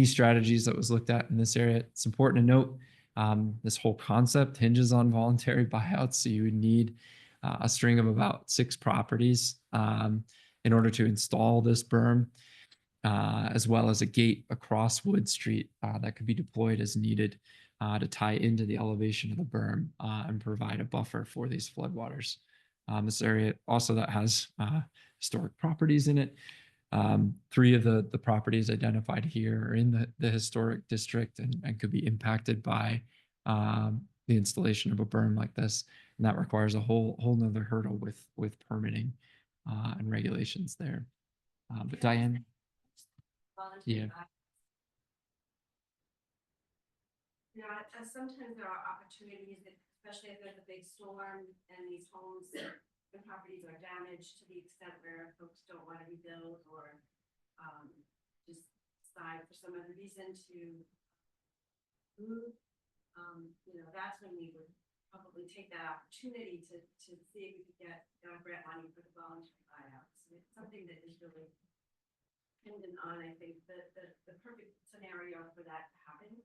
S4: strategies that was looked at in this area. It's important to note this whole concept hinges on voluntary buyouts, so you would need a string of about 6 properties in order to install this berm, as well as a gate across Wood Street that could be deployed as needed to tie into the elevation of the berm and provide a buffer for these floodwaters. This area also that has historic properties in it. 3 of the properties identified here are in the historic district and could be impacted by the installation of a berm like this. And that requires a whole nother hurdle with permitting and regulations there. But Diane?
S5: Volunteer
S4: Yeah.
S5: buy- You know, sometimes there are opportunities, especially if there's a big storm and these homes and properties are damaged to the extent where folks don't want to rebuild or just decide for some other reason to move. That's when we would probably take that opportunity to see if we could get grant money for the voluntary buyout. So it's something that is really dependent on, I think, the perfect scenario for that to happen.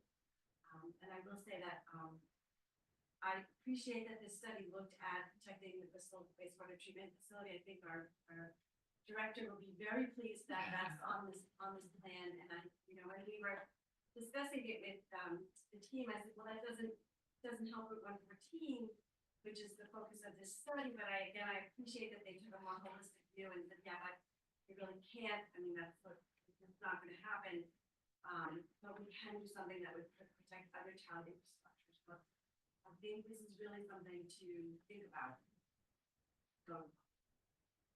S5: And I will say that I appreciate that this study looked at protecting the Bristol wastewater treatment facility. I think our director will be very pleased that that's on this plan. And when we were discussing it with the team, I said, well, that doesn't help with 114, which is the focus of this study. But I appreciate that they took a more holistic view and said, yeah, but we really can't. I mean, it's not going to happen. But we can do something that would protect other town infrastructures. But I think this is really something to think about. So,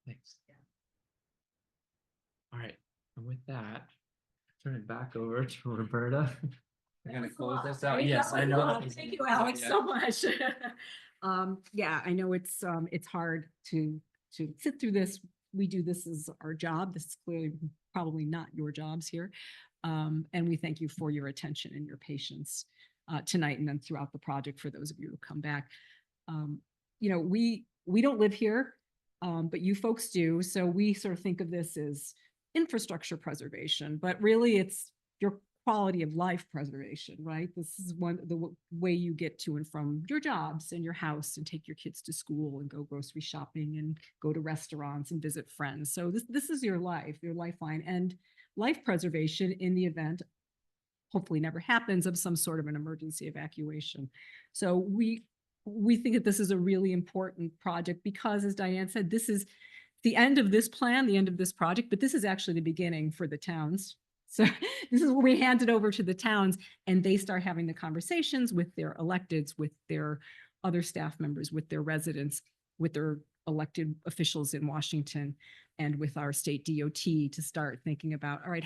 S4: Thanks.
S5: Yeah.
S4: All right. And with that, turn it back over to Roberta. We're gonna close this out. Yes, I know. that was-
S1: Thank you, Alex,
S4: Yeah.
S1: so much. Yeah, I know it's hard to sit through this. We do this as our job. This is clearly probably not your jobs here. And we thank you for your attention and your patience tonight and then throughout the project for those of you who come back. We don't live here, but you folks do. So we sort of think of this as infrastructure preservation, but really it's your quality of life preservation, right? This is the way you get to and from your jobs and your house and take your kids to school and go grocery shopping and go to restaurants and visit friends. So this is your life, your lifeline, and life preservation in the event, hopefully never happens, of some sort of an emergency evacuation. So we think that this is a really important project because, as Diane said, this is the end of this plan, the end of this project, but this is actually the beginning for the towns. So this is where we hand it over to the towns and they start having the conversations with their electeds, with their other staff members, with their residents, with their elected officials in Washington, and with our state DOT to start thinking about, all right,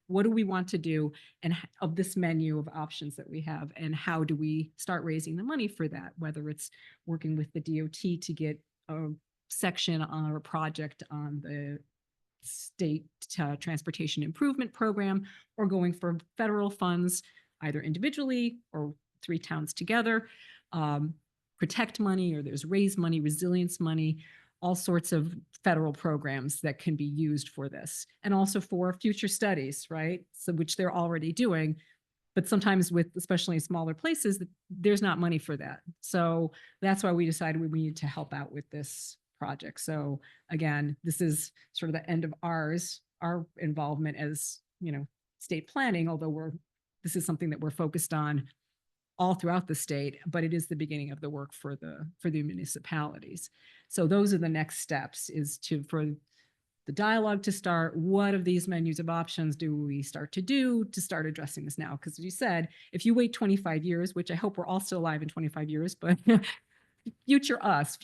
S1: what do we want to do, and of this menu of options that we have, and how do we start raising the money for that, whether it's working with the DOT to get a section on a project on the state transportation improvement program, or going for federal funds, either individually or 3 towns together. protect money, or there's raise money, resilience money, all sorts of federal programs that can be used for this, and also for future studies, right? So which they're already doing. But sometimes with, especially smaller places, there's not money for that. So that's why we decided we need to help out with this project. So again, this is sort of the end of our involvement as, state planning, although this is something that we're focused on all throughout the state, but it is the beginning of the work for the municipalities. So those are the next steps, is for the dialogue to start. What of these menus of options do we start to do to start addressing this now? Because as you said, if you wait 25 years, which I hope we're all still alive in 25 years, but future us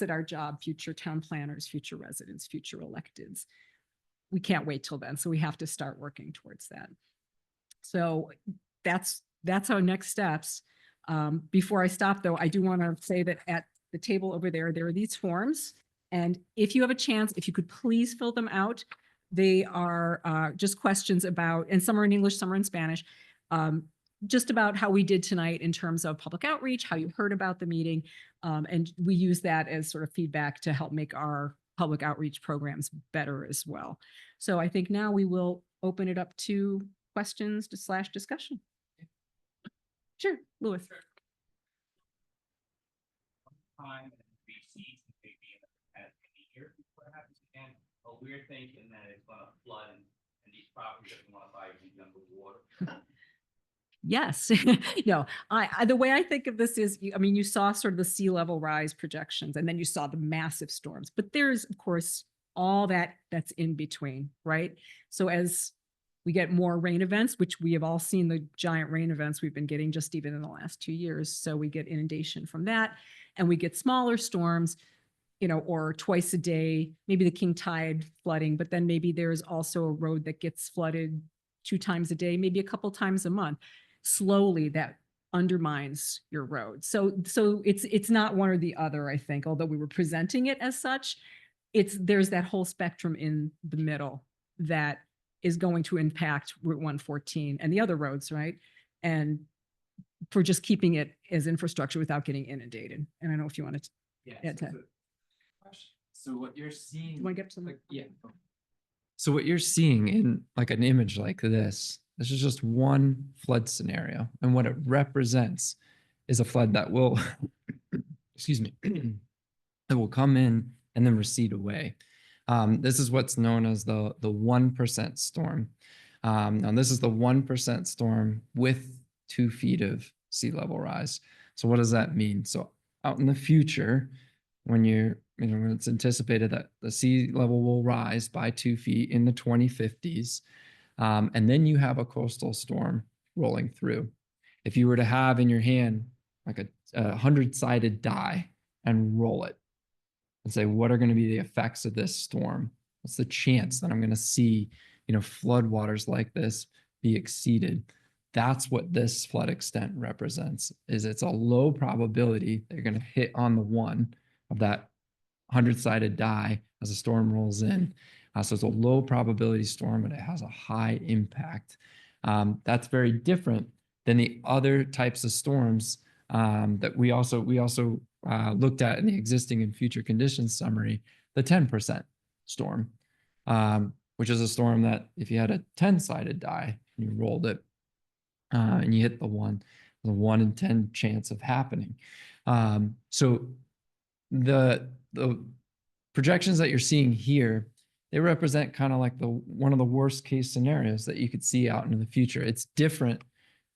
S1: at our job, future town planners, future residents, future electeds, we can't wait till then. So we have to start working towards that. So that's our next steps. Before I stop though, I do want to say that at the table over there are these forms. And if you have a chance, if you could please fill them out. They are just questions about, and some are in English, some are in Spanish, just about how we did tonight in terms of public outreach, how you heard about the meeting. And we use that as sort of feedback to help make our public outreach programs better as well. So I think now we will open it up to questions / discussion. Sure, Louis.
S6: Time and receipts maybe at any year before it happens again, but we're thinking that it's gonna flood and these properties that we wanna buy will be underwater.
S1: Yes. No, the way I think of this is, you saw sort of the sea level rise projections, and then you saw the massive storms, but there's of course all that's in between, right? So as we get more rain events, which we have all seen the giant rain events we've been getting just even in the last 2 years. So we get inundation from that, and we get smaller storms, or twice a day, maybe the king tide flooding, but then maybe there's also a road that gets flooded 2 times a day, maybe a couple times a month. Slowly that undermines your road. So it's not one or the other, I think, although we were presenting it as such. There's that whole spectrum in the middle that is going to impact Route 114 and the other roads, right? And for just keeping it as infrastructure without getting inundated. And I don't know if you want to,
S4: Yeah.
S1: Yeah, Ted.
S4: So what you're seeing.
S1: you want to get some?
S4: Yeah. So what you're seeing in like an image like this is just one flood scenario. And what it represents is a flood that will, excuse me, that will come in and then recede away. This is what's known as the 1% storm. Now this is the 1% storm with 2 feet of sea level rise. So what does that mean? So out in the future, when when it's anticipated that the sea level will rise by 2 feet in the 2050s, and then you have a coastal storm rolling through. If you were to have in your hand like a 100-sided die and roll it and say, what are going to be the effects of this storm? What's the chance that I'm going to see, flood waters like this be exceeded? That's what this flood extent represents, is it's a low probability they're going to hit on the one of that 100-sided die as a storm rolls in. So it's a low probability storm, but it has a high impact. That's very different than the other types of storms that we also looked at in the existing and future conditions summary, the 10% storm, which is a storm that if you had a 10-sided die and you rolled it and you hit the 1 in 10 chance of happening. So the projections that you're seeing here, they represent kind of like one of the worst case scenarios that you could see out into the future. It's different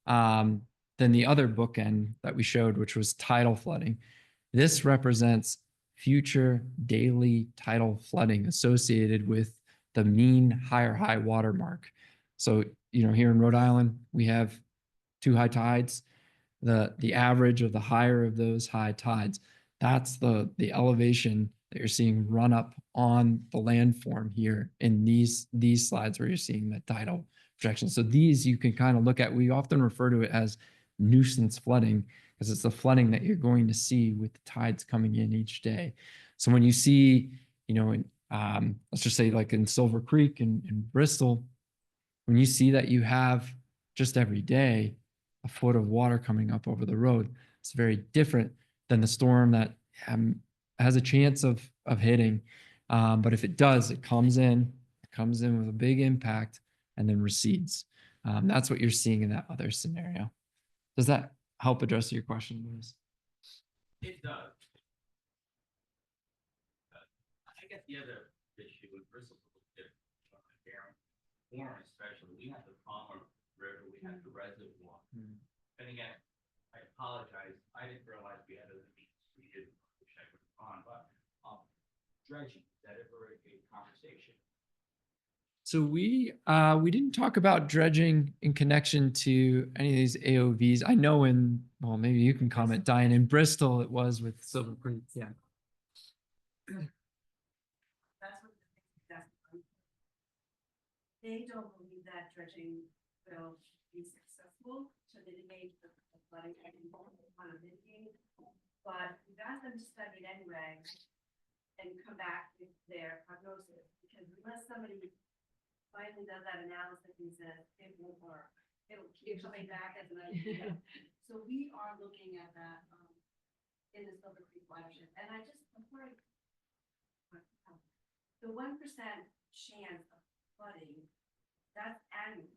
S4: than the other bookend that we showed, which was tidal flooding. This represents future daily tidal flooding associated with the mean higher high water mark. So, here in Rhode Island, we have 2 high tides. The average of the higher of those high tides, that's the elevation that you're seeing run up on the landform here in these slides where you're seeing the tidal projection. So these you can kind of look at. We often refer to it as nuisance flooding because it's the flooding that you're going to see with the tides coming in each day. So when you see, let's just say like in Silver Creek in Bristol, when you see that you have just every day a foot of water coming up over the road, it's very different than the storm that has a chance of hitting. But if it does, it comes in with a big impact and then recedes. That's what you're seeing in that other scenario. Does that help address your question, Louis?
S6: It does. I guess the other issue with Bristol's a little different. Warren especially, we have the Palmer River, we have the reservoir. And again, I apologize, I didn't realize we had other meetings, we did, which I would have on, but dredging, is that ever a conversation?
S4: So we didn't talk about dredging in connection to any of these AOVs. I know well, maybe you can comment, Diane, in Bristol it was with Silver Creek. Yeah.
S5: That's what they don't believe that dredging will be successful to mitigate the flooding. I can want to mitigate, but we've asked them to study it anyway and come back with their prognosis, because unless somebody finally does that analysis and says it won't work, it'll keep coming back as an idea. So we are looking at that in the Silver Creek watershed, and before I the 1% chance of flooding, that's annual.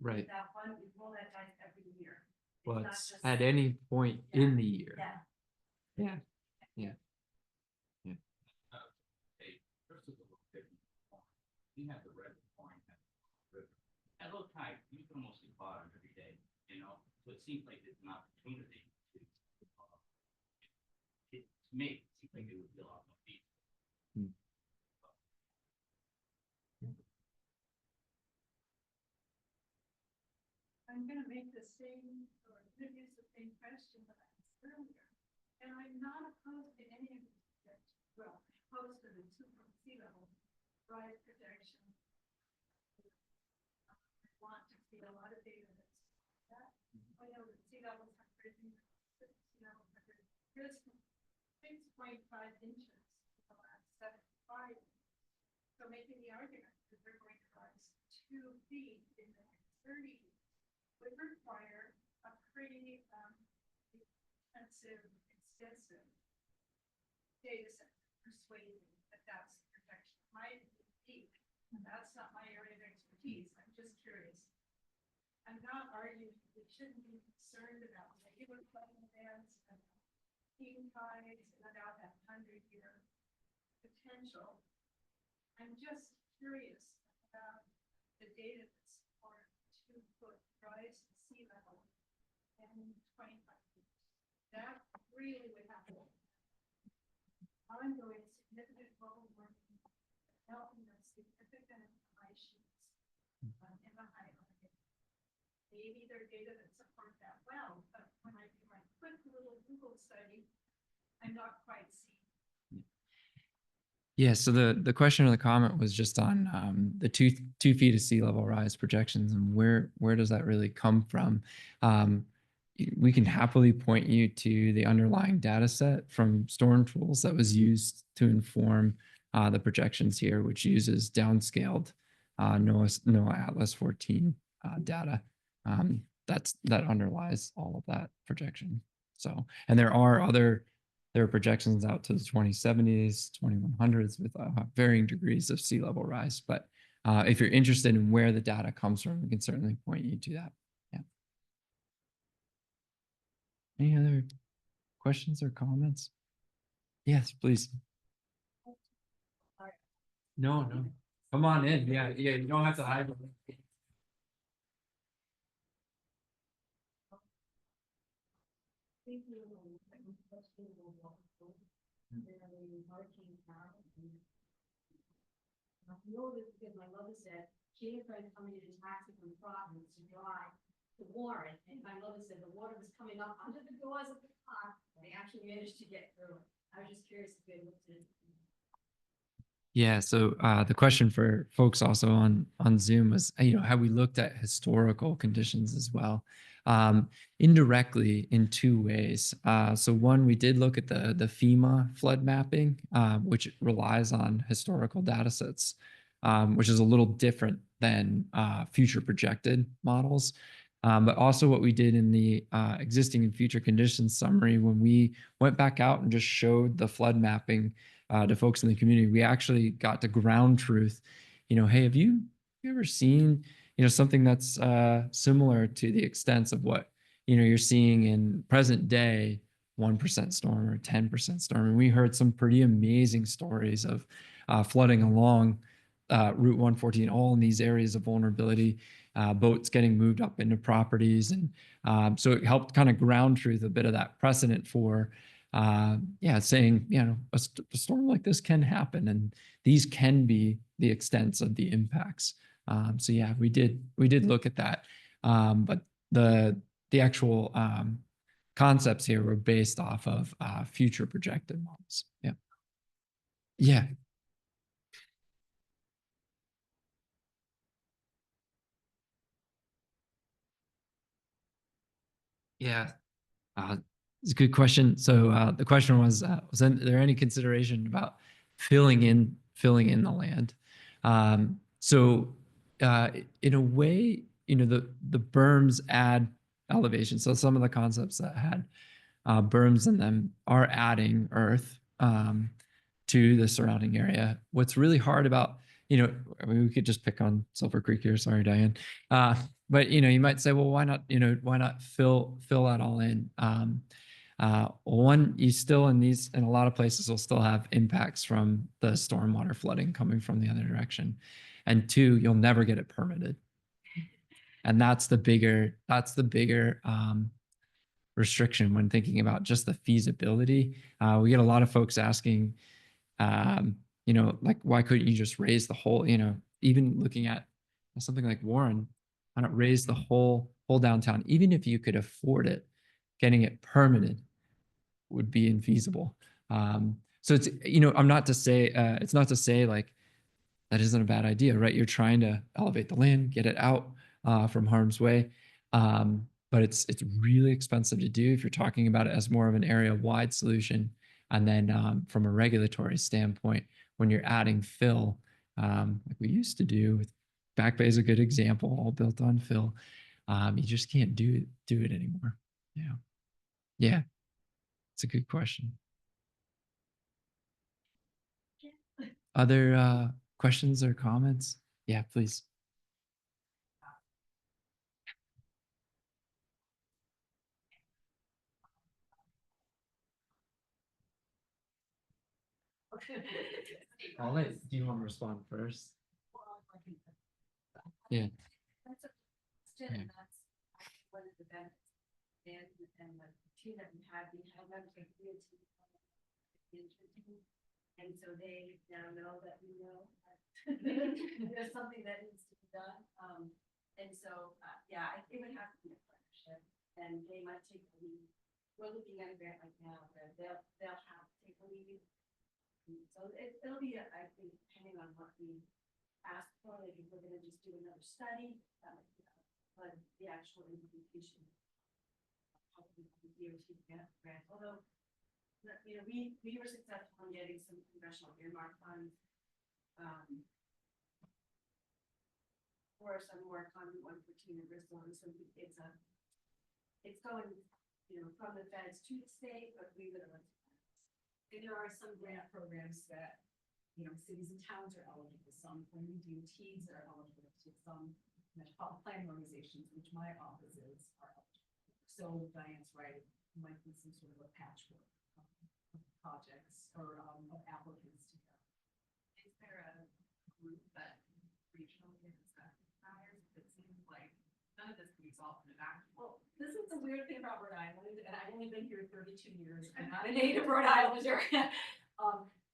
S4: Right.
S5: That one, we roll that dice every year. It's
S4: But
S5: not just-
S4: at any point in the year.
S5: Yeah.
S4: Yeah.
S6: Hey, Bristol's a little different. We have the reservoir and have the river. At low tide, you can almost see bottom every day, so it seems like there's an opportunity to, to me, it seems like it would be a lot more feasible.
S2: I'm gonna make the same, or could use the same question that I asked earlier. And I'm not opposed to any of these projections. Well, opposed to the 2 from sea level rise projection. I want to see a lot of data that's that. I know that sea levels have risen, sea levels have risen. Here's 6.5 inches in the last 75 years. So making the argument that they're going to rise 2 feet in the next 30 years would require a pretty extensive data set persuading that that's the projection. My peak, that's not my area of expertise. I'm just curious. I'm not arguing we shouldn't be concerned about regular flooding events and king tides and about that 100-year potential. I'm just curious about the data that support 2-foot rise in sea level in 25 years. That really would happen. Ongoing significant global warming, development of significant ice sheets in the high Atlantic. Maybe there are data that support that well, but when I do my quick little Google study, I'm not quite seeing.
S4: Yeah, so the question or the comment was just on the 2 feet of sea level rise projections and where does that really come from? We can happily point you to the underlying data set from Storm Tools that was used to inform the projections here, which uses downscaled NOAA Atlas 14 data. That underlies all of that projection. So, and there are projections out to the 2070s, 2100s with varying degrees of sea level rise. But if you're interested in where the data comes from, we can certainly point you to that. Yeah. Any other questions or comments? Yes, please. No. Come on in. Yeah, you don't have to hide.
S5: I know this because my mother said she had a friend coming in a taxi from Providence to drive to Warren, and my mother said the water was coming up under the doors of the car, and they actually managed to get through it. I was just curious if they looked at it.
S4: Yeah, so the question for folks also on Zoom was, have we looked at historical conditions as well? Indirectly in 2 ways. So one, we did look at the FEMA flood mapping, which relies on historical data sets, which is a little different than future projected models. But also what we did in the existing and future conditions summary, when we went back out and just showed the flood mapping to folks in the community, we actually got to ground truth. Hey, have you ever seen, something that's similar to the extents of what, you're seeing in present day 1% storm or 10% storm? And we heard some pretty amazing stories of flooding along Route 114, all in these areas of vulnerability, boats getting moved up into properties. And so it helped kind of ground truth a bit of that precedent for, saying, a storm like this can happen and these can be the extents of the impacts. So yeah, we did look at that. But the actual concepts here were based off of future projected models. Yeah. Yeah. Yeah. It's a good question. So the question was there any consideration about filling in the land? So in a way, the berms add elevation. So some of the concepts that had berms in them are adding earth to the surrounding area. What's really hard about, I mean, we could just pick on Silver Creek here. Sorry, Diane. But you might say, well, why not fill that all in? One, you still in a lot of places will still have impacts from the stormwater flooding coming from the other direction. And two, you'll never get it permitted. And that's the bigger restriction when thinking about just the feasibility. We get a lot of folks asking, like, why couldn't you just raise the whole, even looking at something like Warren, why not raise the whole downtown? Even if you could afford it, getting it permitted would be infeasible. So it's, I'm not to say, it's not to say like, that isn't a bad idea, right? You're trying to elevate the land, get it out from harm's way. But it's really expensive to do if you're talking about it as more of an area-wide solution. And then from a regulatory standpoint, when you're adding fill, like we used to do with Back Bay is a good example, all built on fill. You just can't do it anymore. Yeah. Yeah. It's a good question. Other questions or comments? Yeah, please. I'll let, do you want to respond first? Yeah.
S5: That's a question, and that's actually one of the benefits. And the team that we had them take the team. And so they now know that we know that there's something that needs to be done. And so, it would have to be a partnership, and they might take the lead. We're looking at a grant right now where they'll have to take the lead. So it'll be, I think, depending on what we ask for, like if we're gonna just do another study, but the actual implementation. Probably the DOT grant, although, we were successful in getting some congressional earmark funds. For some work on 114 in Bristol, and so it's going, from the feds to the state, but we would like.
S7: And there are some grant programs that, cities and towns are eligible, some planning DOTs are eligible, some metropolitan planning organizations, which my office is, are eligible. So Diane's right, it might be some sort of a patchwork of projects or of applicants to go.
S5: Is there a group that regional is that matters? It seems like none of this can be solved in a vacuum.
S7: Well, this is the weird thing about Rhode Island, and I've only been here 32 years. I'm not a native Rhode Islander.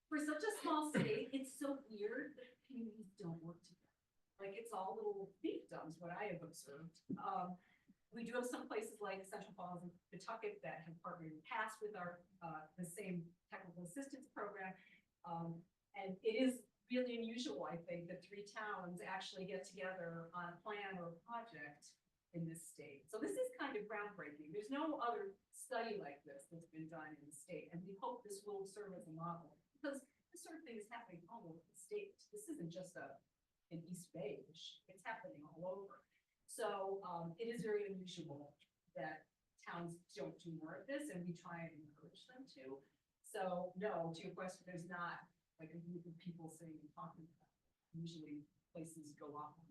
S7: For such a small state, it's so weird that communities don't work together. Like it's all little fiefdoms, what I have observed. We do have some places like Central Falls and Pawtucket that have partnered in the past with our the same technical assistance program. And it is really unusual, I think, that three towns actually get together on a plan or a project in this state. So this is kind of groundbreaking. There's no other study like this that's been done in the state. And we hope this will serve as a model because this sort of thing is happening all over the state. This isn't just an East Bay issue. It's happening all over. So, it is very unusual that towns don't do more of this, and we try and encourage them to. So, no, to your question, there's not like a group of people saying, talking about, it. Usually places go off and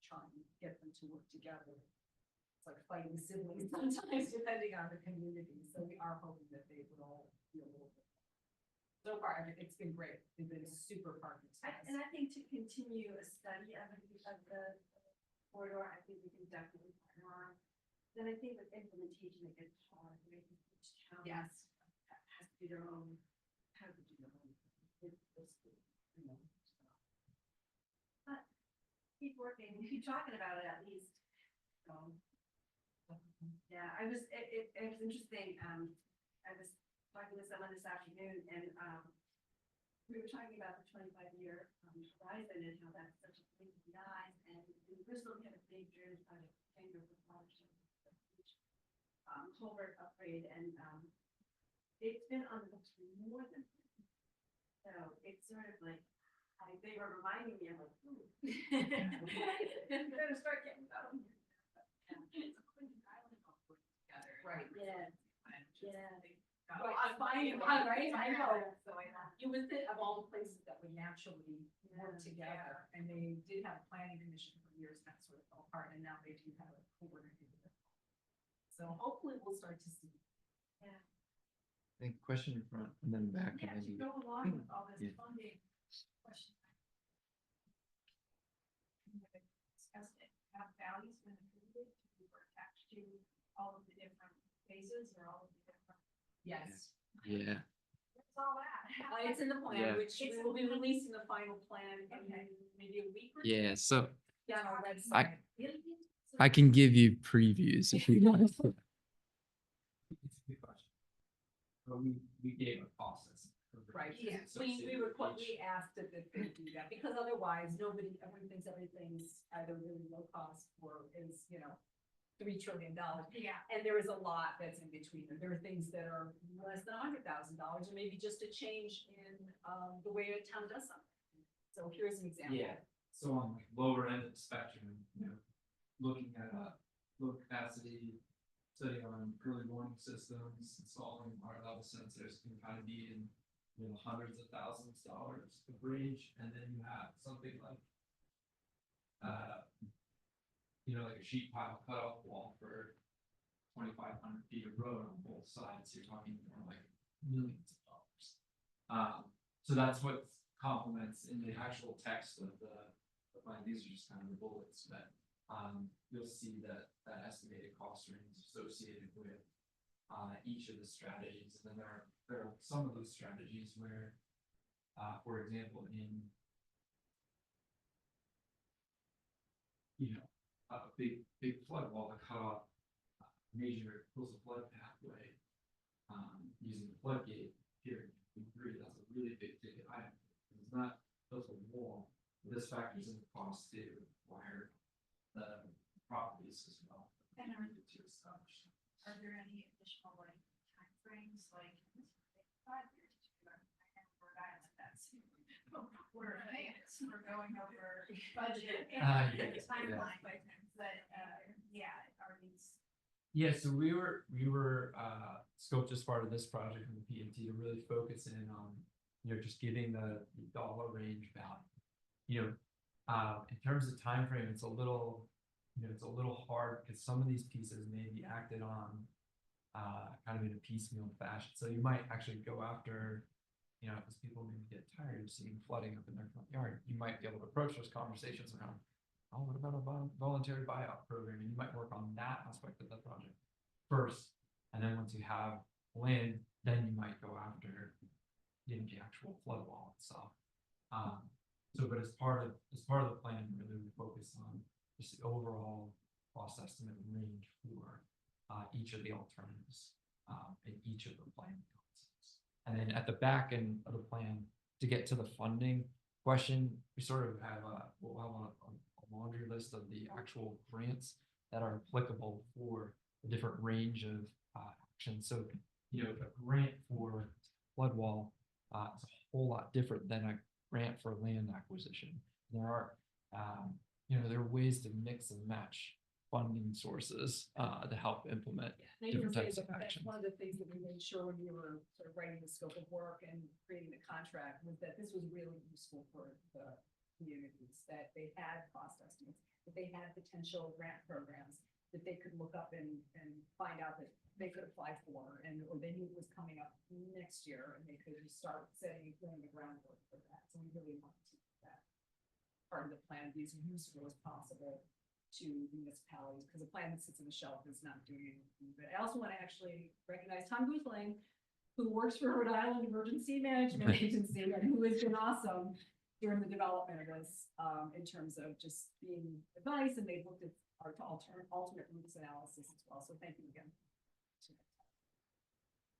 S7: try and get them to work together. It's like fighting siblings sometimes, depending on the community, so we are hoping that they would all be a little bit. So far, it's been great, they've been super partners. to us.
S5: And I think to continue a study of the corridor, I think we can definitely partner on. Then I think with implementation, it gets hard, right? Each town
S7: Yes.
S5: has to do their own, have to do their own. You know, so. But keep working, keep talking about it at least. Yeah, it was interesting, I was talking to someone this afternoon and, we were talking about the 25-year horizon and how that's such a big rise, and in Bristol, we had a big drainage project, culvert upgrade, and, it's been on the books for more than, so it's sort of like, they were reminding me, I'm like, ooh. Better start getting going.
S7: Right.
S5: Yeah. Yeah.
S7: Right, I'm finding one, right? I know.
S5: So I know.
S7: You would think of all the places that would naturally work
S5: Yeah.
S7: together, and they did have a planning commission for years, and that sort of fell apart, and now they do have a coordinator. So hopefully we'll start to see.
S4: I think question in front and then back.
S2: Yeah,
S4: and
S2: to
S4: then
S2: go along with all this
S4: Yeah.
S2: funding question. Discussed it, have values been included to or attached to all of the different phases or all of the different,
S7: Yes.
S4: Yeah,
S2: what's all that?
S7: It's in the plan,
S4: Yeah.
S7: which
S2: It's
S7: we'll be
S2: in the plan.
S7: releasing the final plan in
S2: Okay.
S7: maybe a week or two.
S4: yeah. So
S7: Yeah, on our
S4: I-
S7: website.
S4: I can give you previews if you want.
S8: It's a good question. But we gave a process.
S7: Right,
S2: Yeah.
S7: we asked that they do that, because otherwise, everyone thinks everything's either really low cost or is, $3 trillion.
S2: Yeah,
S7: And there is a lot that's in between, and there are things that are less than $100,000, or maybe just a change in, the way a town does something. So here's an example.
S8: Yeah, so on like lower end of the spectrum, looking at low capacity, study on early warning systems, installing water level sensors can kind of be in hundreds of thousands of dollars of range, and then you have something like like a sheet pile cutoff wall for 2,500 feet of road on both sides. You're talking more like millions of dollars. So that's what complements in the actual text of the plan. These are just kind of the bullets, but you'll see that estimated cost range associated with each of the strategies. And then there are some of those strategies where, for example, in a big flood wall to cut off major coastal flood pathway using the floodgate here. We agree that's a really big ticket item. It's not just a wall. This factors in the cost to acquire the properties as well.
S2: And
S8: To establish.
S2: are there any additional timeframes, like 5 years? I know Rhode Island, that's we're going over budget
S8: Yeah,
S2: and
S8: yeah.
S2: timeline, but yeah, are these?
S8: Yeah, so we were scoped as part of this project in the PMT to really focus in on, just giving the dollar range value. In terms of time frame, it's a little hard because some of these pieces may be acted on kind of in a piecemeal fashion. So you might actually go after, because people maybe get tired of seeing flooding up in their front yard, you might be able to approach those conversations around, oh, what about a voluntary buyout program? And you might work on that aspect of the project first. And then once you have land, then you might go after, the actual flood wall itself. But as part of the plan, really we focus on just the overall cost estimate range for each of the alternatives in each of the plan concepts. And then at the back end of the plan, to get to the funding question, we sort of have we'll have a laundry list of the actual grants that are applicable for a different range of actions. So, a grant for flood wall is a whole lot different than a grant for land acquisition. There are, there ways to mix and match funding sources to help implement.
S7: And I
S8: different
S7: can say
S8: types of
S7: that that's
S8: actions.
S7: one of the things that we made sure when we were sort of writing the scope of work and creating the contract was that this was really useful for the communities, that they had cost estimates, that they had potential grant programs that they could look up and find out that they could apply for, and, or they knew it was coming up next year, and they could just start setting, laying the groundwork for that. So we really wanted to make that part of the plan be as useful as possible to municipalities, because a plan that sits on the shelf is not doing anything. But I also want to actually recognize Tom Guzling, who works for Rhode Island Emergency Management Agency, and who has been awesome during the development of this, in terms of just being advice, and they've looked at our alternate routes analysis as well. So thank you again.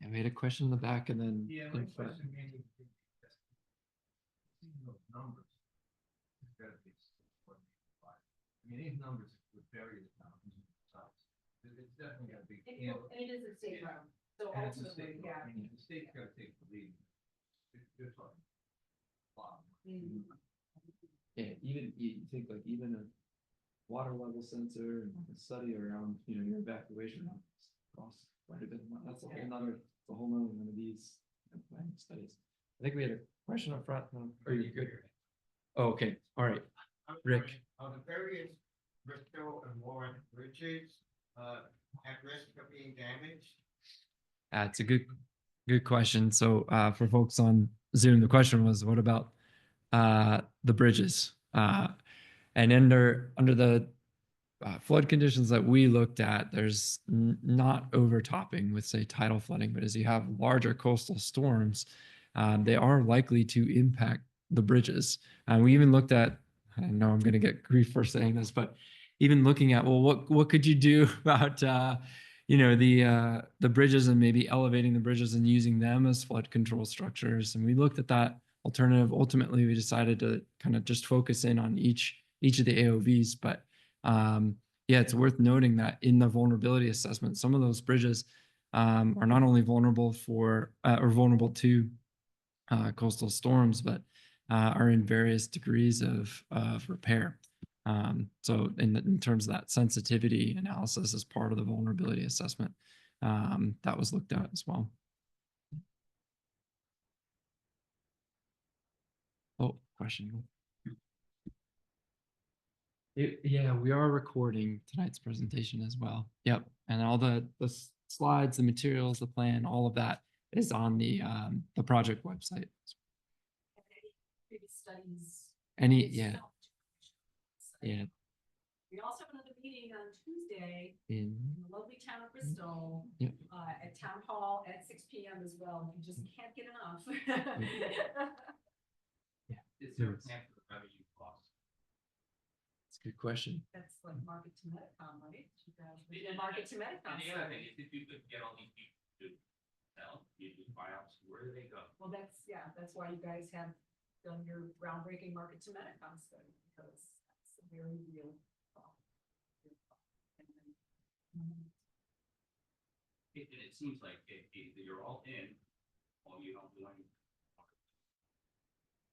S4: And we had a question in the back and then.
S6: Yeah,
S4: in
S6: my
S4: front.
S6: question mainly. Seeing those numbers. It's gotta be what we apply. I mean, these numbers with various mountains and size. It's definitely got a big.
S7: And it is a state road, so
S6: And it's a
S7: ultimately,
S6: state,
S7: yeah.
S6: I mean, the state's gotta take the lead. You're talking. a lot.
S7: Mm.
S4: Yeah, even you think like even a water level sensor and a study around, you know, your evacuation routes costs quite a bit. That's a whole nother, a whole nother one of these planning studies. I think we had a question up front. No, are you good? Oh, okay, all right.
S6: I'm
S4: Rick.
S6: sorry, are the various Bristol and Warren bridges, at risk of being damaged?
S4: It's a good question. So for folks on Zoom, the question was, what about the bridges? And under the flood conditions that we looked at, there's not overtopping with say tidal flooding, but as you have larger coastal storms, they are likely to impact the bridges. We even looked at, I know I'm going to get grief for saying this, but even looking at, well, what could you do about you know, the bridges and maybe elevating the bridges and using them as flood control structures. And we looked at that alternative. Ultimately, we decided to kind of just focus in on each of the AOVs. But yeah, it's worth noting that in the vulnerability assessment, some of those bridges are not only vulnerable for or vulnerable to coastal storms, but are in various degrees of repair. So in terms of that sensitivity analysis as part of the vulnerability assessment, that was looked at as well. Oh, question. Yeah, we are recording tonight's presentation as well. Yep, and all the slides, the materials, the plan, all of that is on the project website.
S7: Previous studies.
S4: Any,
S7: it's
S4: yeah,
S7: self-
S4: yeah,
S7: We also have another meeting on Tuesday
S4: in,
S7: in the lovely town of Bristol.
S4: Yep.
S7: At Town Hall at 6 p.m. as well. You just can't get enough.
S6: Is there a
S4: Yes.
S6: plan for the revenue cost?
S4: it's a good question.
S7: That's like market to Medicom, right? Yeah, market to Medicom.
S6: And the other thing is, if you could get all these people to sell, you do buyouts, where do they go?
S7: Well, that's why you guys have done your groundbreaking market to Medicom study, because that's a very real problem. And then-
S6: It seems like either you're all in, or you don't do anything.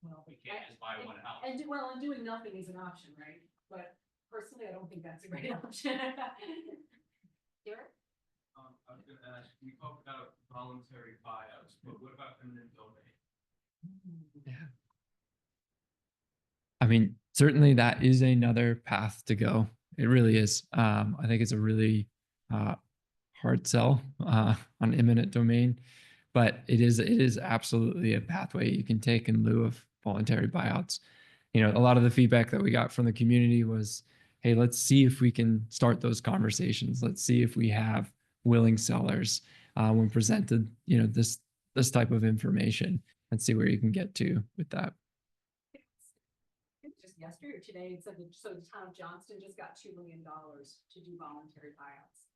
S7: Well,
S6: You can't just buy one house.
S7: And doing nothing is an option, right? But personally, I don't think that's a great option. Derek?
S6: I was gonna ask, we talked about voluntary buyouts, but what about eminent domain?
S4: I mean, certainly that is another path to go. It really is. I think it's a really hard sell on eminent domain, but it is absolutely a pathway you can take in lieu of voluntary buyouts. You know, a lot of the feedback that we got from the community was, hey, let's see if we can start those conversations. Let's see if we have willing sellers when presented, you know, this type of information, and see where you can get to with that.
S7: Just yesterday or today, it said that, so the town of Johnston just got $2 million to do voluntary buyouts.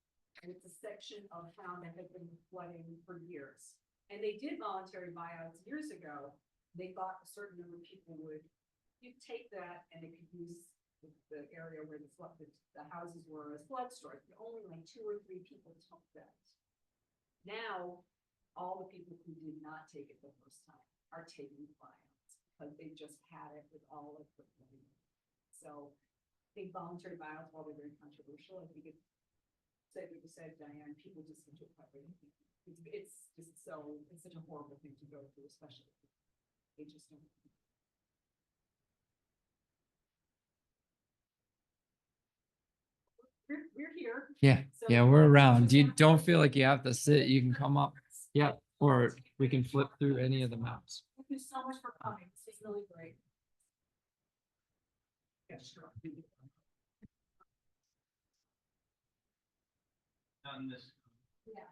S7: And it's a section of town that had been flooding for years. And they did voluntary buyouts years ago. They thought a certain number of people would take that and they could use the area where the houses were as flood storage. But only like 2 or 3 people took that. Now, all the people who did not take it the first time are taking buyouts, because they just had it with all of the money. So think voluntary violence, while they're very controversial, I think it said what you said, Diane, people just think it's just so, it's such a horrible thing to go through, especially. They just don't. We're here.
S4: Yeah,
S7: So-
S4: yeah, we're around. You don't feel like you have to sit, you can come up. Yeah, or we can flip through any of the maps.
S7: Thank you so much for coming. This is really great.
S2: Yeah, sure.
S6: Done this.
S7: Yeah.